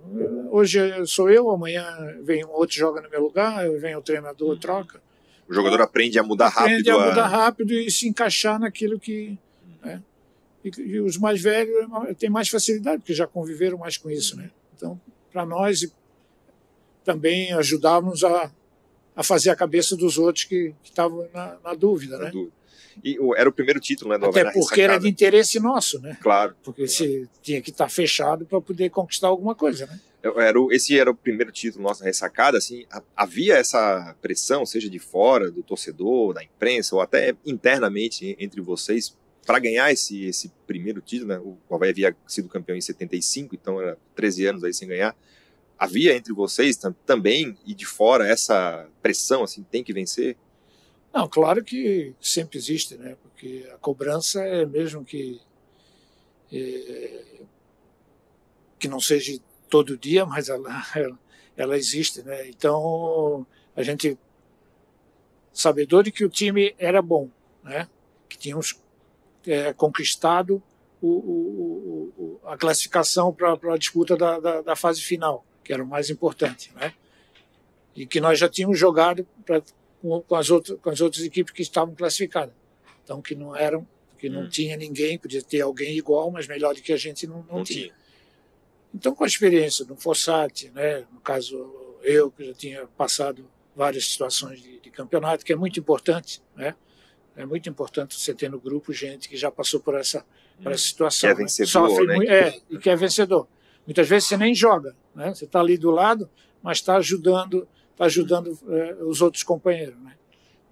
hoje sou eu, amanhã vem um outro joga no meu lugar, vem o treinador, troca.
O jogador aprende a mudar rápido.
Aprende a mudar rápido e se encaixar naquilo que... Né? E os mais velhos têm mais facilidade, porque já conviveram mais com isso, né? Então, para nós, também ajudávamos a fazer a cabeça dos outros que estavam na dúvida, né?
E era o primeiro título, né, do
Até porque era de interesse nosso, né?
Claro.
Porque se tinha que estar fechado para poder conquistar alguma coisa, né?
Esse era o primeiro título nosso na ressacada, assim, havia essa pressão, seja de fora, do torcedor, da imprensa, ou até internamente entre vocês, para ganhar esse primeiro título, né? O Avaí havia sido campeão em 75, então era 13 anos aí sem ganhar. Havia entre vocês também, e de fora, essa pressão, assim, tem que vencer?
Não, claro que sempre existe, né? Porque a cobrança é mesmo que não seja todo dia, mas ela existe, né? Então, a gente, sabedor de que o time era bom, né? Que tínhamos conquistado a classificação para a disputa da fase final, que era o mais importante, né? E que nós já tínhamos jogado com as outras equipes que estavam classificadas. Então, que não tinha ninguém, podia ter alguém igual, mas melhor do que a gente não tinha. Então, com a experiência do Fossati, né, no caso eu, que já tinha passado várias situações de campeonato, que é muito importante, né? É muito importante você ter no grupo gente que já passou por essa situação.
Que é vencedor,
Sofre
né?
muito, e que é vencedor. Muitas vezes você nem joga, né? Você está ali do lado, mas está ajudando os outros companheiros, né?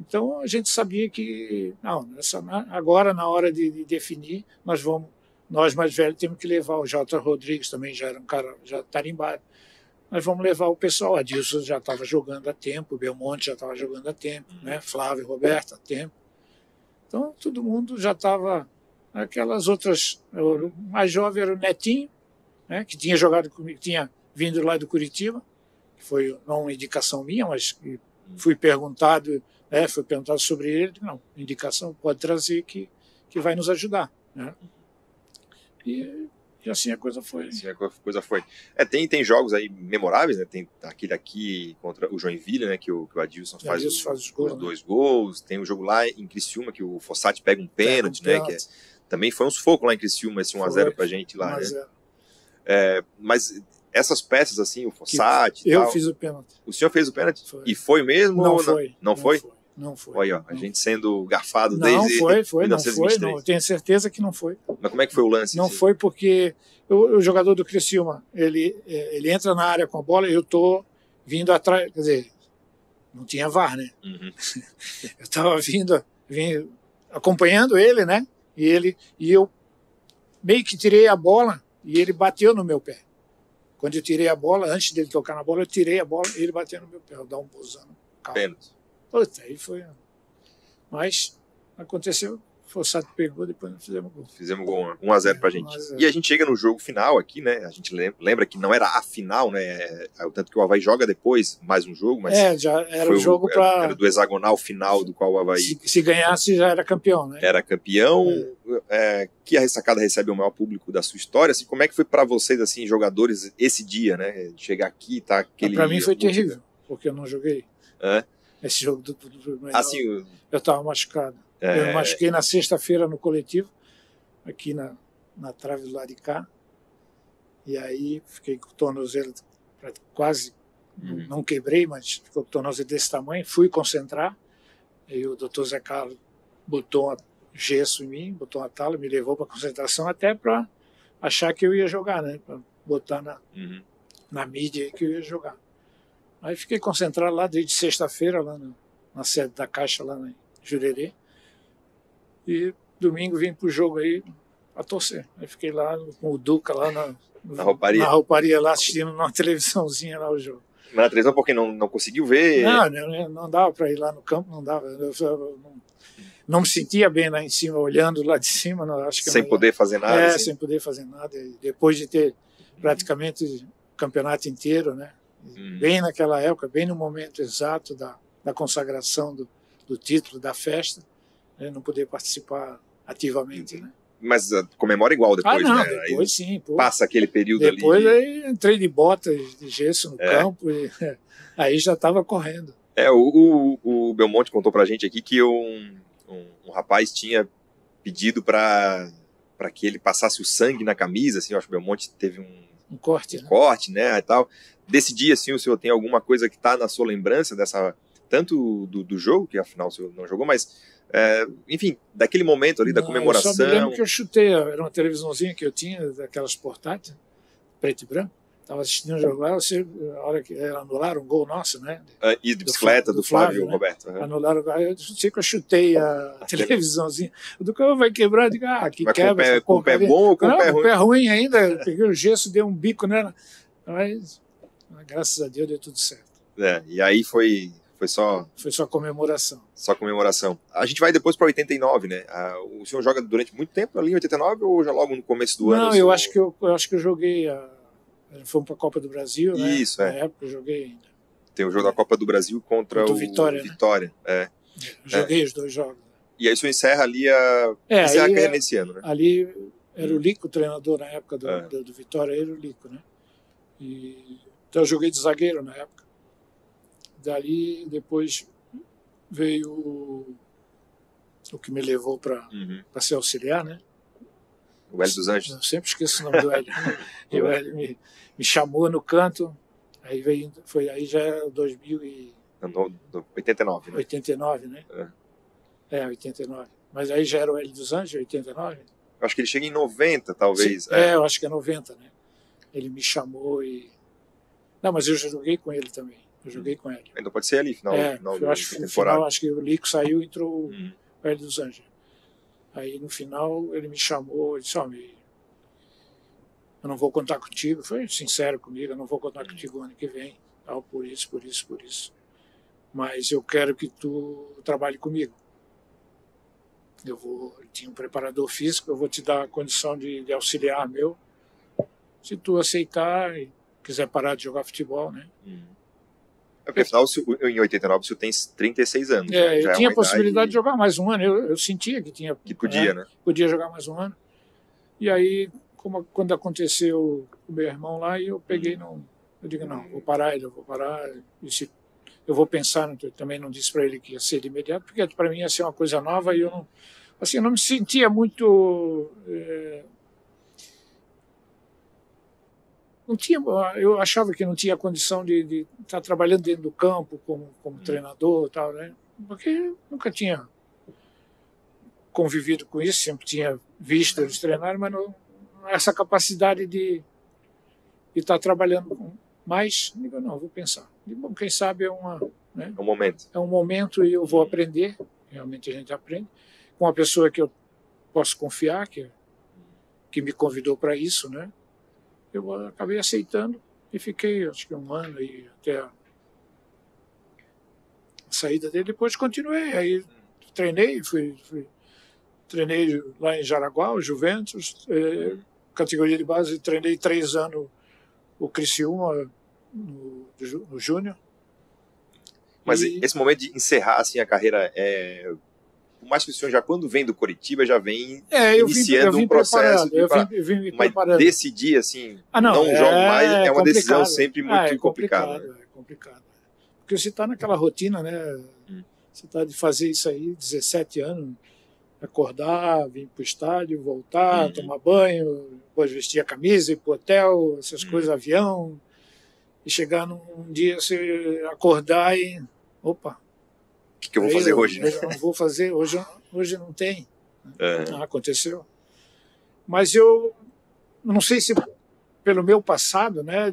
Então a gente sabia que agora na hora de definir nós mais velhos temos que levar. O Jota Rodrigues também já era um cara já tarimbado. Nós vamos levar o pessoal. A Adilson já estava jogando há tempo, o Belmonte já estava jogando há tempo, né? Flávio, Roberto há tempo. Então todo mundo já estava. Aquelas outras, o mais jovem era o Netinho, né? Que tinha jogado comigo, tinha vindo lá do Curitiba, que foi não uma indicação minha, mas fui perguntado sobre ele. Não, indicação pode trazer que vai nos ajudar, né? E assim a coisa foi.
Assim a coisa foi. Tem jogos aí memoráveis, né? Tem aquele aqui contra o Joinville, né? Que o Adilson faz os dois gols. Tem o jogo lá em Criciúma, que o Fossati pega um pênalti, né? Que também foi um sufoco lá em Criciúma, esse 1-0 pra gente lá, né? Mas essas peças, assim, o Fossati e
tal...
Eu
fiz o pênalti.
O senhor fez o pênalti? Foi. E foi mesmo?
Não foi.
Não foi?
Não foi.
Olha, a gente sendo garfado
desde
1923.
Não foi. Eu tenho certeza que não foi.
Mas como é que foi o lance?
Não foi porque o jogador do Criciúma, ele entra na área com a bola e eu estou vindo atrás, quer dizer, não tinha VAR, né? Uhum. Eu estava vindo acompanhando ele, né? E eu meio que tirei a bola e ele bateu no meu pé. Quando eu tirei a bola, antes dele tocar na bola, eu tirei a bola e ele bateu no meu pé. Eu dar um bolsão.
Pênalti.
Puta, aí foi. Mas aconteceu, Forçado pegou, depois não fizemos gol.
Fizemos gol, 1-0 pra gente.
1-0.
E a gente chega no jogo final aqui, né? A gente lembra que não era a final, né? Tanto que o Avaí joga depois mais um jogo, mas
Já era o jogo para...
Era do hexagonal final do qual o Avaí...
Se ganhasse, já era campeão, né?
Era campeão, que a Ressacada recebe o maior público da sua história. Assim, como é que foi para vocês, assim, jogadores, esse dia, né? Chegar aqui, tá aquele...
Para mim foi terrível, porque eu não joguei. Esse jogo do
assim,
eu estava machucado. Eu machuquei na sexta-feira no coletivo, aqui na trave do lado de cá. E aí fiquei com o tornozelo quase, não quebrei, mas ficou com o tornozelo desse tamanho. Fui concentrar, e o doutor Zé Carlos botou um gesso em mim, botou uma tala, me levou para a concentração até para achar que eu ia jogar, né? Para botar na mídia aí que eu ia jogar. Aí fiquei concentrado lá desde sexta-feira, lá na sede da Caixa, lá em Jurerê. E domingo vim pro jogo aí a torcer. Aí fiquei lá com o Duca lá na rouparia lá assistindo numa televisãozinha lá o jogo.
Mas na televisão porque não conseguiu ver?
Não dava para ir lá no campo, não dava. Eu não me sentia bem lá em cima, olhando lá de cima. Não, acho que
sem poder fazer nada?
Assim. Sem poder fazer nada. E depois de ter praticamente o campeonato inteiro, né? Bem naquela época, bem no momento exato da consagração do título, da festa, né? Não poder participar ativamente, né?
Mas comemora igual depois,
não,
né?
Depois aí, sim. Pô.
Passa aquele período
depois
ali.
Depois aí entrei de botas de gesso no campo e aí já estava correndo.
O Belmonte contou pra gente aqui que um rapaz tinha pedido para que ele passasse o sangue na camisa, assim, eu acho que o Belmonte teve um corte, né, e tal. Desse dia, assim, o senhor tem alguma coisa que está na sua lembrança tanto do jogo, que afinal o senhor não jogou, mas enfim, daquele momento ali da comemoração.
Eu só me lembro que eu chutei, era uma televisãozinha que eu tinha, daquelas portáteis, preto e branco. Estava assistindo o jogo lá, a hora que anularam um gol nosso, né?
E de bicicleta do Flávio
né?
Roberto.
Anularam o gol, eu sei que eu chutei a televisãozinha. O Ducão vai quebrar, eu digo, que
mas
quebra.
Com o pé bom ou com o pé ruim?
Com o pé ruim ainda, eu peguei o gesso, dei um bico nela. Mas, graças a Deus, deu tudo certo.
E aí foi só
comemoração.
Só comemoração. A gente vai depois para 89, né? O senhor joga durante muito tempo ali em 89 ou já logo no começo do ano?
Não, eu acho que eu joguei. Fomos para a Copa do Brasil, né?
Isso,
Na época eu joguei ainda.
Tem o jogo da Copa do Brasil contra o Vitória.
Né? Joguei os dois jogos.
E aí o senhor encerra ali encerra a carreira nesse ano, né?
Ali era o Lico, o treinador na época do Vitória, era o Lico, né? Então eu joguei de zagueiro na época. Dali depois veio o que me levou para ser auxiliar, né?
O Hélio dos Anjos.
Eu sempre esqueço o nome do Hélio. E o Hélio me chamou no canto, aí aí já era
89, né?
89, né? 89. Mas aí já era o Hélio dos Anjos, 89.
Eu acho que ele chega em 90, talvez.
Sim, eu acho que é 90, né? Ele me chamou e... Não, mas eu já joguei com ele também. Eu joguei com ele.
Então pode ser ali, final
eu acho que no final, acho que o Lico saiu e entrou o Hélio dos Anjos. Aí no final ele me chamou e disse, eu não vou contar contigo. Foi sincero comigo, eu não vou contar contigo ano que vem. Por isso. Mas eu quero que tu trabalhe comigo. Eu tinha um preparador físico, eu vou te dar a condição de auxiliar meu. Se tu aceitar e quiser parar de jogar futebol, né?
Porque afinal, em 89 você tem 36 anos.
Eu tinha a possibilidade de jogar mais um ano. Eu sentia que tinha.
Que podia, né?
Podia jogar mais um ano. E aí, quando aconteceu o meu irmão lá, eu peguei, eu digo, não, vou parar. E eu vou pensar, eu também não disse para ele que ia ser de imediato, porque para mim ia ser uma coisa nova e eu não me sentia muito... eu achava que não tinha condição de estar trabalhando dentro do campo como treinador e tal, né? Porque nunca tinha convivido com isso, sempre tinha visto eles treinarem, mas não essa capacidade de estar trabalhando mais. Digo, não, vou pensar. Digo, bom, quem sabe é né?
um momento.
É um momento e eu vou aprender, realmente a gente aprende, com uma pessoa que eu posso confiar, que me convidou para isso, né? Eu acabei aceitando e fiquei, acho que um ano e até a saída dele. Depois continuei, aí treinei, fui treinei lá em Jaraguá, o Juventus, categoria de base, treinei 3 anos o Criciúma no Júnior.
Mas esse momento de encerrar assim, a carreira, por mais que o senhor já quando vem do Coritiba, já vem iniciando um processo de
eu vim me
mas
preparando.
decidir assim, não jogo mais, é uma decisão sempre muito complicada.
É complicado. Porque você está naquela rotina, né? Você está de fazer isso aí, 17 anos, acordar, vir para o estádio, voltar, tomar banho, depois vestir a camisa, ir para o hotel, essas coisas, avião, e chegar num dia, você acordar e, opa,
o que eu vou fazer hoje?
Eu não vou fazer, hoje não tem. Não aconteceu. Mas eu não sei se pelo meu passado, né,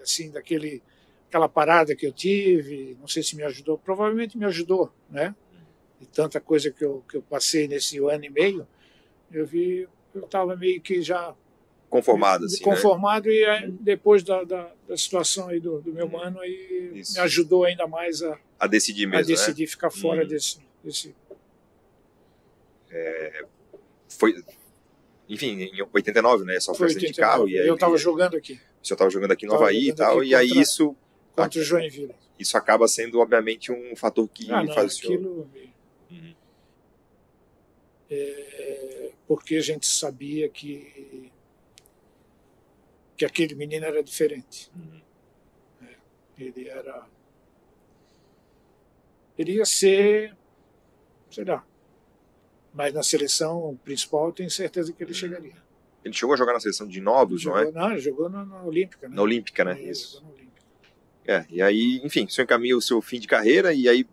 assim, aquela parada que eu tive, não sei se me ajudou, provavelmente me ajudou, né? E tanta coisa que eu passei nesse ano e meio, eu estava meio que já
conformado, assim,
conformado, né? E aí, depois da situação aí do meu mano, aí me ajudou ainda mais
a decidir mesmo,
a decidir, né? Ficar fora desse...
Foi, enfim, em 89, né? Só foi acidente de carro. E aí,
eu estava jogando aqui.
O senhor estava jogando aqui no Havaí e tal, e aí isso...
Contra o Joinville.
Isso acaba sendo, obviamente, um fator que faz o senhor...
Aquilo... porque a gente sabia que aquele menino era diferente. Ele ia ser, sei lá, mas na seleção principal eu tenho certeza que ele chegaria.
Ele chegou a jogar na seleção de novos, não é?
Não, ele jogou na Olímpica. Né?
Na Olímpica, né?
Isso. Jogou na Olímpica.
E aí, enfim, o senhor encaminha o seu fim de carreira e aí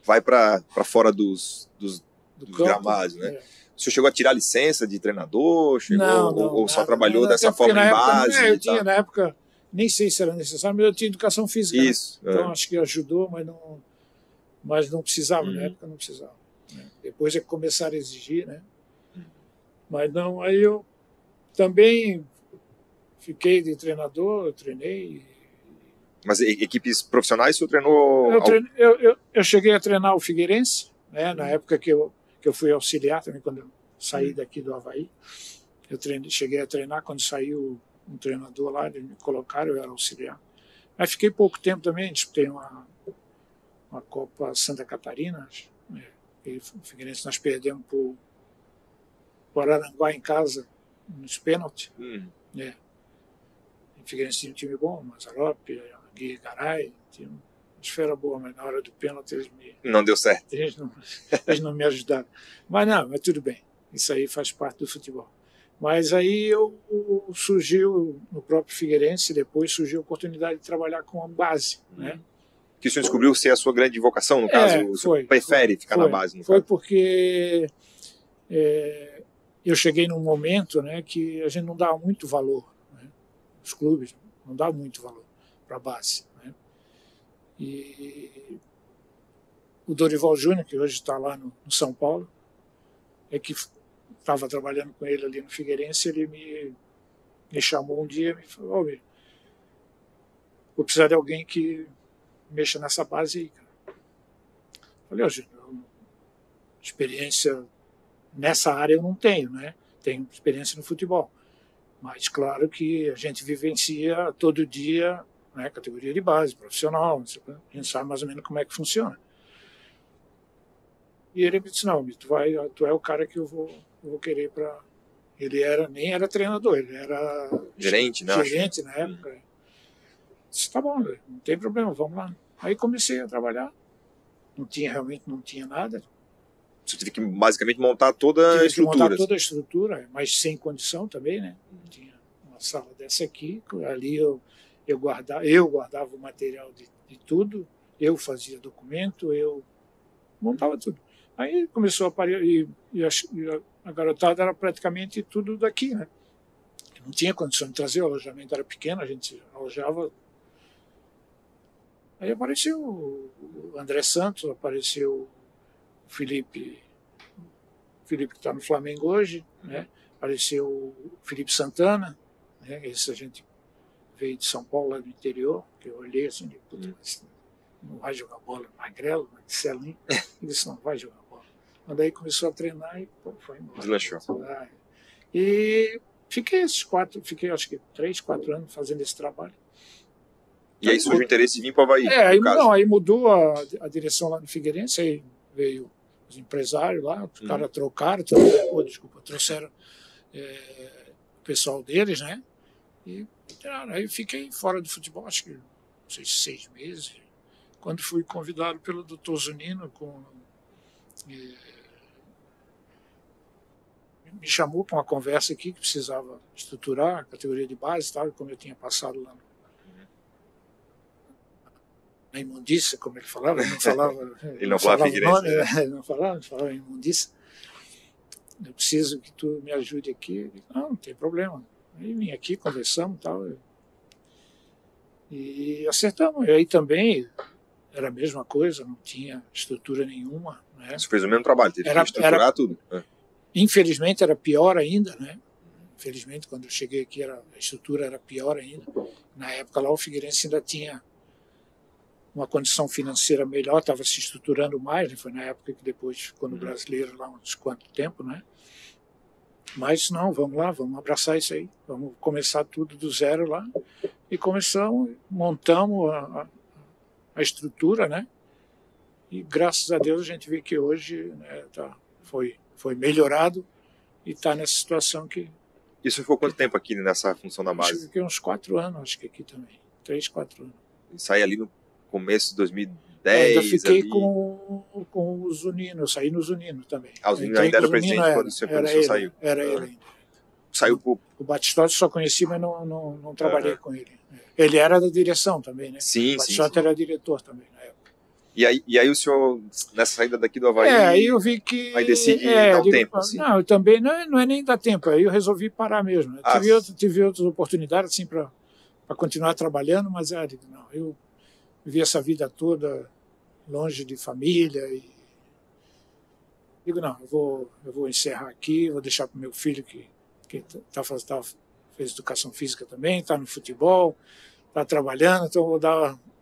vai para fora dos gramados, né? O senhor chegou a tirar licença de treinador? Ou só trabalhou dessa forma em base?
Eu tinha, na época, nem sei se era necessário, mas eu tinha educação física.
Isso.
Né? Então acho que ajudou, mas não precisava, na época não precisava. Né? Depois é que começaram a exigir, né? Mas não, aí eu também fiquei de treinador, eu treinei.
Mas equipes profissionais o senhor treinou?
Eu cheguei a treinar o Figueirense, né? Na época que eu fui auxiliar também, quando eu saí daqui do Havaí. Cheguei a treinar quando saiu um treinador lá, eles me colocaram, eu era auxiliar. Mas fiquei pouco tempo também, disputei uma Copa Santa Catarina, né? E o Figueirense nós perdemos para o Araranguá em casa, nos pênaltis. Né? O Figueirense tinha um time bom, Mazzaropi, Gui Garay, tinha uma esfera boa, mas na hora do pênalti
não deu certo.
Eles não me ajudaram. Mas tudo bem. Isso aí faz parte do futebol. Mas aí surgiu no próprio Figueirense, depois surgiu a oportunidade de trabalhar com a base. Né?
Que o senhor descobriu ser a sua grande vocação, no caso? O senhor prefere ficar na base? No
foi
caso.
Porque eu cheguei num momento, né, que a gente não dava muito valor. Né? Os clubes não davam muito valor para a base. Né? E o Dorival Júnior, que hoje está lá no São Paulo, que estava trabalhando com ele ali no Figueirense, ele me chamou um dia e me falou: vou precisar de alguém que mexa nessa base aí. Cara. Falei: Júnior, experiência nessa área eu não tenho, né? Tenho experiência no futebol. Mas claro que a gente vivencia todo dia, né, categoria de base, profissional, a gente sabe mais ou menos como é que funciona. E ele me disse: não, tu é o cara que eu vou querer para... Ele nem era treinador, ele era
gerente, né?
Gerente na época. Eu disse: tá bom, não tem problema, vamos lá. Aí comecei a trabalhar, realmente não tinha nada.
Você teve que basicamente montar toda a estrutura.
Montar toda a estrutura, mas sem condição também, né? Tinha uma sala dessa aqui, ali eu guardava o material de tudo, eu fazia documento, eu montava tudo. Aí começou a aparecer, e a garotada era praticamente tudo daqui, né? Não tinha condição de trazer, o alojamento era pequeno, a gente alojava. Aí apareceu o André Santos, apareceu o Felipe que está no Flamengo hoje, né? Apareceu o Felipe Santana, né? Esse a gente veio de São Paulo, lá do interior, que eu olhei assim, não vai jogar bola, magrelo, Marcelinho, ele disse: não vai jogar bola. Quando aí começou a treinar e pô, foi embora.
Deslanchou.
E fiquei acho que 3, 4 anos fazendo esse trabalho.
E aí surgiu o interesse de vir para o Avaí,
aí mudou a direção lá no Figueirense, aí veio os empresários lá, os caras trocaram, trouxeram o pessoal deles, né? E aí fiquei fora do futebol, acho que, não sei, 6 meses. Quando fui convidado pelo Dr. Zunino, me chamou para uma conversa aqui que precisava estruturar a categoria de base, tal, como eu tinha passado lá na imundícia, como ele falava, ele não falava.
Ele não falava Figueirense.
Ele não falava imundícia. Eu preciso que tu me ajude aqui. Eu digo, não tem problema. Aí vim aqui, conversamos e tal. E acertamos. E aí também era a mesma coisa, não tinha estrutura nenhuma. Né?
Você fez o mesmo trabalho, teve que estruturar tudo.
Infelizmente era pior ainda, né? Infelizmente, quando eu cheguei aqui, a estrutura era pior ainda. Na época lá o Figueirense ainda tinha uma condição financeira melhor, estava se estruturando mais, né? Foi na época que depois ficou no Brasileiro lá uns quanto tempo, né? Mas não, vamos lá, vamos abraçar isso aí, vamos começar tudo do zero lá. E começamos, montamos a estrutura, né? E graças a Deus a gente vê que hoje, né, foi melhorado e está nessa situação que...
Isso ficou quanto tempo aqui nessa função da base?
Acho que fiquei uns 4 anos, acho que aqui também, 3, 4 anos.
E saí ali no começo de 2010.
Ainda fiquei
ali...
com o Zunino, eu saí no Zunino também.
O Zunino ainda era o presidente quando o senhor saiu?
Era ele ainda.
Saiu por...
O Batistotti só conheci, mas não trabalhei com ele. Ele era da direção também, né?
Sim,
o Batistotti era diretor também na época.
E aí o senhor, nessa saída daqui do Avaí...
aí eu vi que...
Aí decide dar um tempo, assim?
Não, eu também não é nem dar tempo, aí eu resolvi parar mesmo. Né? Tive outras oportunidades, assim, para continuar trabalhando, mas não, eu vivi essa vida toda longe de família e digo, não, eu vou encerrar aqui, vou deixar para o meu filho que fez educação física também, está no futebol, está trabalhando, então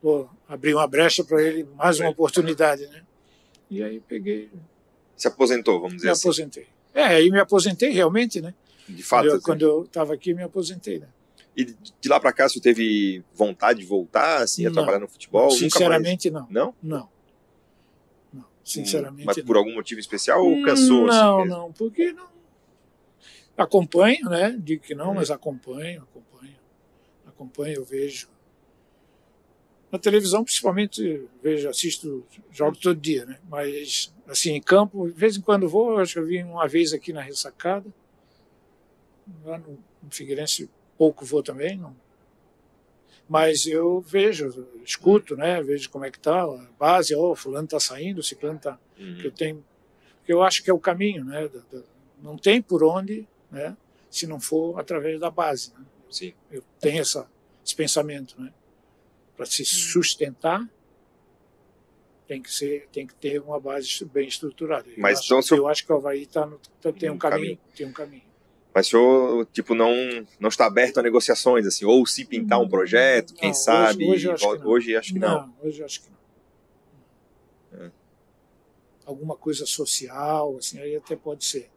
vou abrir uma brecha para ele, mais uma oportunidade, né? E aí peguei...
Se aposentou, vamos dizer assim.
Me aposentei. Aí me aposentei realmente, né?
De fato.
Quando eu estava aqui, me aposentei, né?
E de lá para cá, você teve vontade de voltar, assim, a trabalhar no futebol?
Sinceramente, não.
Não?
Não. Sinceramente,
mas por algum motivo especial ou cansou?
Não, porque não. Acompanho, né? Digo que não, mas acompanho, eu vejo. Na televisão, principalmente, assisto jogos todo dia, né? Mas, assim, em campo, de vez em quando vou, acho que eu vim uma vez aqui na Ressacada, lá no Figueirense, pouco vou também, não. Mas eu vejo, escuto, né? Vejo como é que tá a base, fulano está saindo, ciclano está... Que eu acho que é o caminho, né? Não tem por onde, né? Se não for através da base, né?
Sim.
Eu tenho esse pensamento, né? Para se sustentar, tem que ter uma base bem estruturada. Eu acho que o Avaí tem um caminho.
Mas o senhor, tipo, não está aberto a negociações, assim, ou se pintar um projeto, quem sabe?
Hoje acho que não.
Hoje acho que não.
Hoje acho que não. Alguma coisa social, assim, aí até pode ser.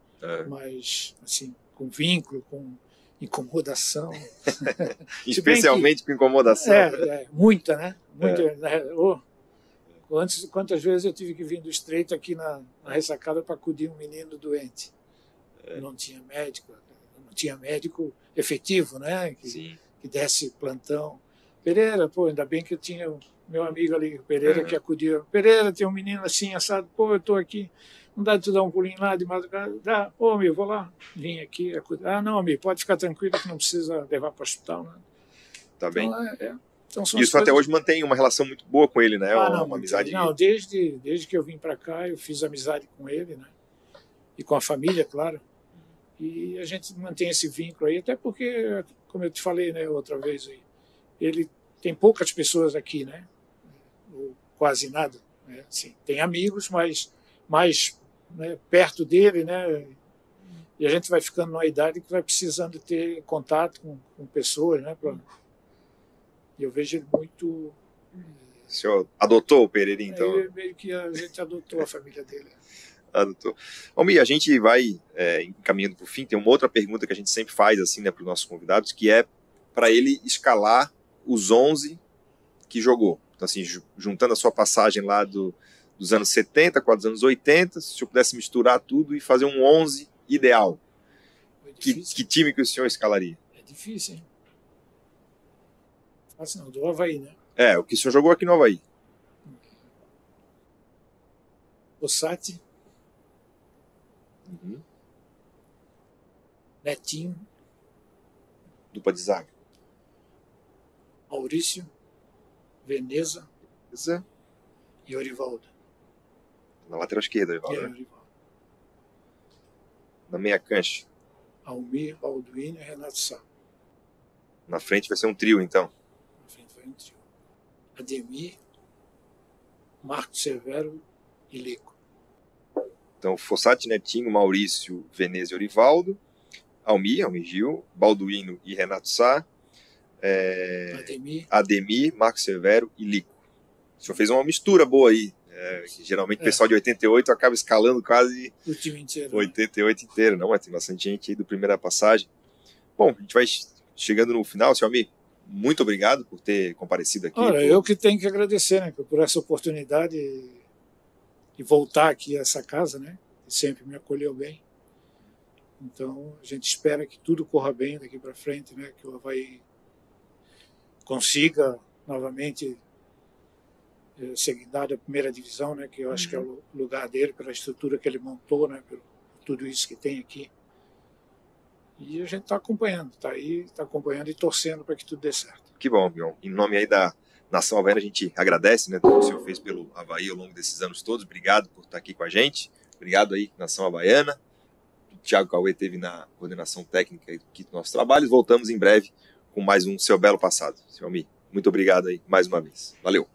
Mas, assim, com vínculo, com incomodação.
Especialmente com incomodação.
Muita, né? Quantas vezes eu tive que vir do Estreito aqui na Ressacada para acudir um menino doente. Não tinha médico efetivo, né? Que desse plantão. Pereira, ainda bem que eu tinha o meu amigo ali, Pereira, que acudia. Pereira, tem um menino assim, assado, eu estou aqui, não dá de tu dar um pulinho lá de madrugada? Dá, amigo, vou lá. Vim aqui, acudir. Não, amigo, pode ficar tranquilo que não precisa levar para o hospital, né?
Tá bem.
Então,
isso até hoje mantém uma relação muito boa com ele, né?
Uma amizade. Não, desde que eu vim para cá, eu fiz amizade com ele, né? E com a família, claro. E a gente mantém esse vínculo aí, até porque, como eu te falei, né, outra vez aí, ele tem poucas pessoas aqui, né? Ou quase nada, né? Assim, tem amigos, mas mais, né, perto dele, né? E a gente vai ficando numa idade que vai precisando ter contato com pessoas, né? E eu vejo ele muito...
O senhor adotou o Pereirinho, então?
Meio que a gente adotou a família dele.
Doutor. Almir, a gente vai encaminhando para o fim. Tem uma outra pergunta que a gente sempre faz assim, né, para os nossos convidados, que é para ele escalar os 11 que jogou. Então, assim, juntando a sua passagem lá dos anos 70 com a dos anos 80, se eu pudesse misturar tudo e fazer um 11 ideal, que time que o senhor escalaria?
É difícil, hein? Fácil não, do Avaí, né?
O que o senhor jogou aqui no Avaí.
Fossati, Netinho,
dupla de zaga.
Maurício, Veneza e Orivaldo.
Na lateral esquerda, Orivaldo. Na meia cancha.
Almir, Balduino e Renato Sá.
Na frente vai ser um trio, então.
Na frente vai um trio. Ademir, Marcos Severo e Lico.
Então, Fossati, Netinho, Maurício, Veneza e Orivaldo. Almir Gil, Balduino e Renato Sá. Ademir, Marcos Severo e Lico. O senhor fez uma mistura boa aí. Que geralmente o pessoal de 88 acaba escalando quase
o time inteiro,
88 inteiro. Não, mas tem bastante gente aí do primeira passagem. Bom, a gente vai chegando no final, senhor Almir. Muito obrigado por ter comparecido aqui.
Olha, eu que tenho que agradecer, né, por essa oportunidade de voltar aqui a essa casa, né, que sempre me acolheu bem. Então, a gente espera que tudo corra bem daqui para frente, né, que o Avaí consiga novamente ser dado a primeira divisão, né, que eu acho que é o lugar dele, pela estrutura que ele montou, né, por tudo isso que tem aqui. E a gente está acompanhando, está aí, está acompanhando e torcendo para que tudo dê certo.
Que bom, Bion. Em nome aí da Nação Havaiana, a gente agradece, né, tudo que o senhor fez pelo Avaí ao longo desses anos todos. Obrigado por estar aqui com a gente. Obrigado aí, Nação Havaiana. O Thiago Cauê esteve na coordenação técnica aqui do nosso trabalho. Voltamos em breve com mais um Seu Belo Passado. Senhor Almir, muito obrigado aí mais uma vez. Valeu.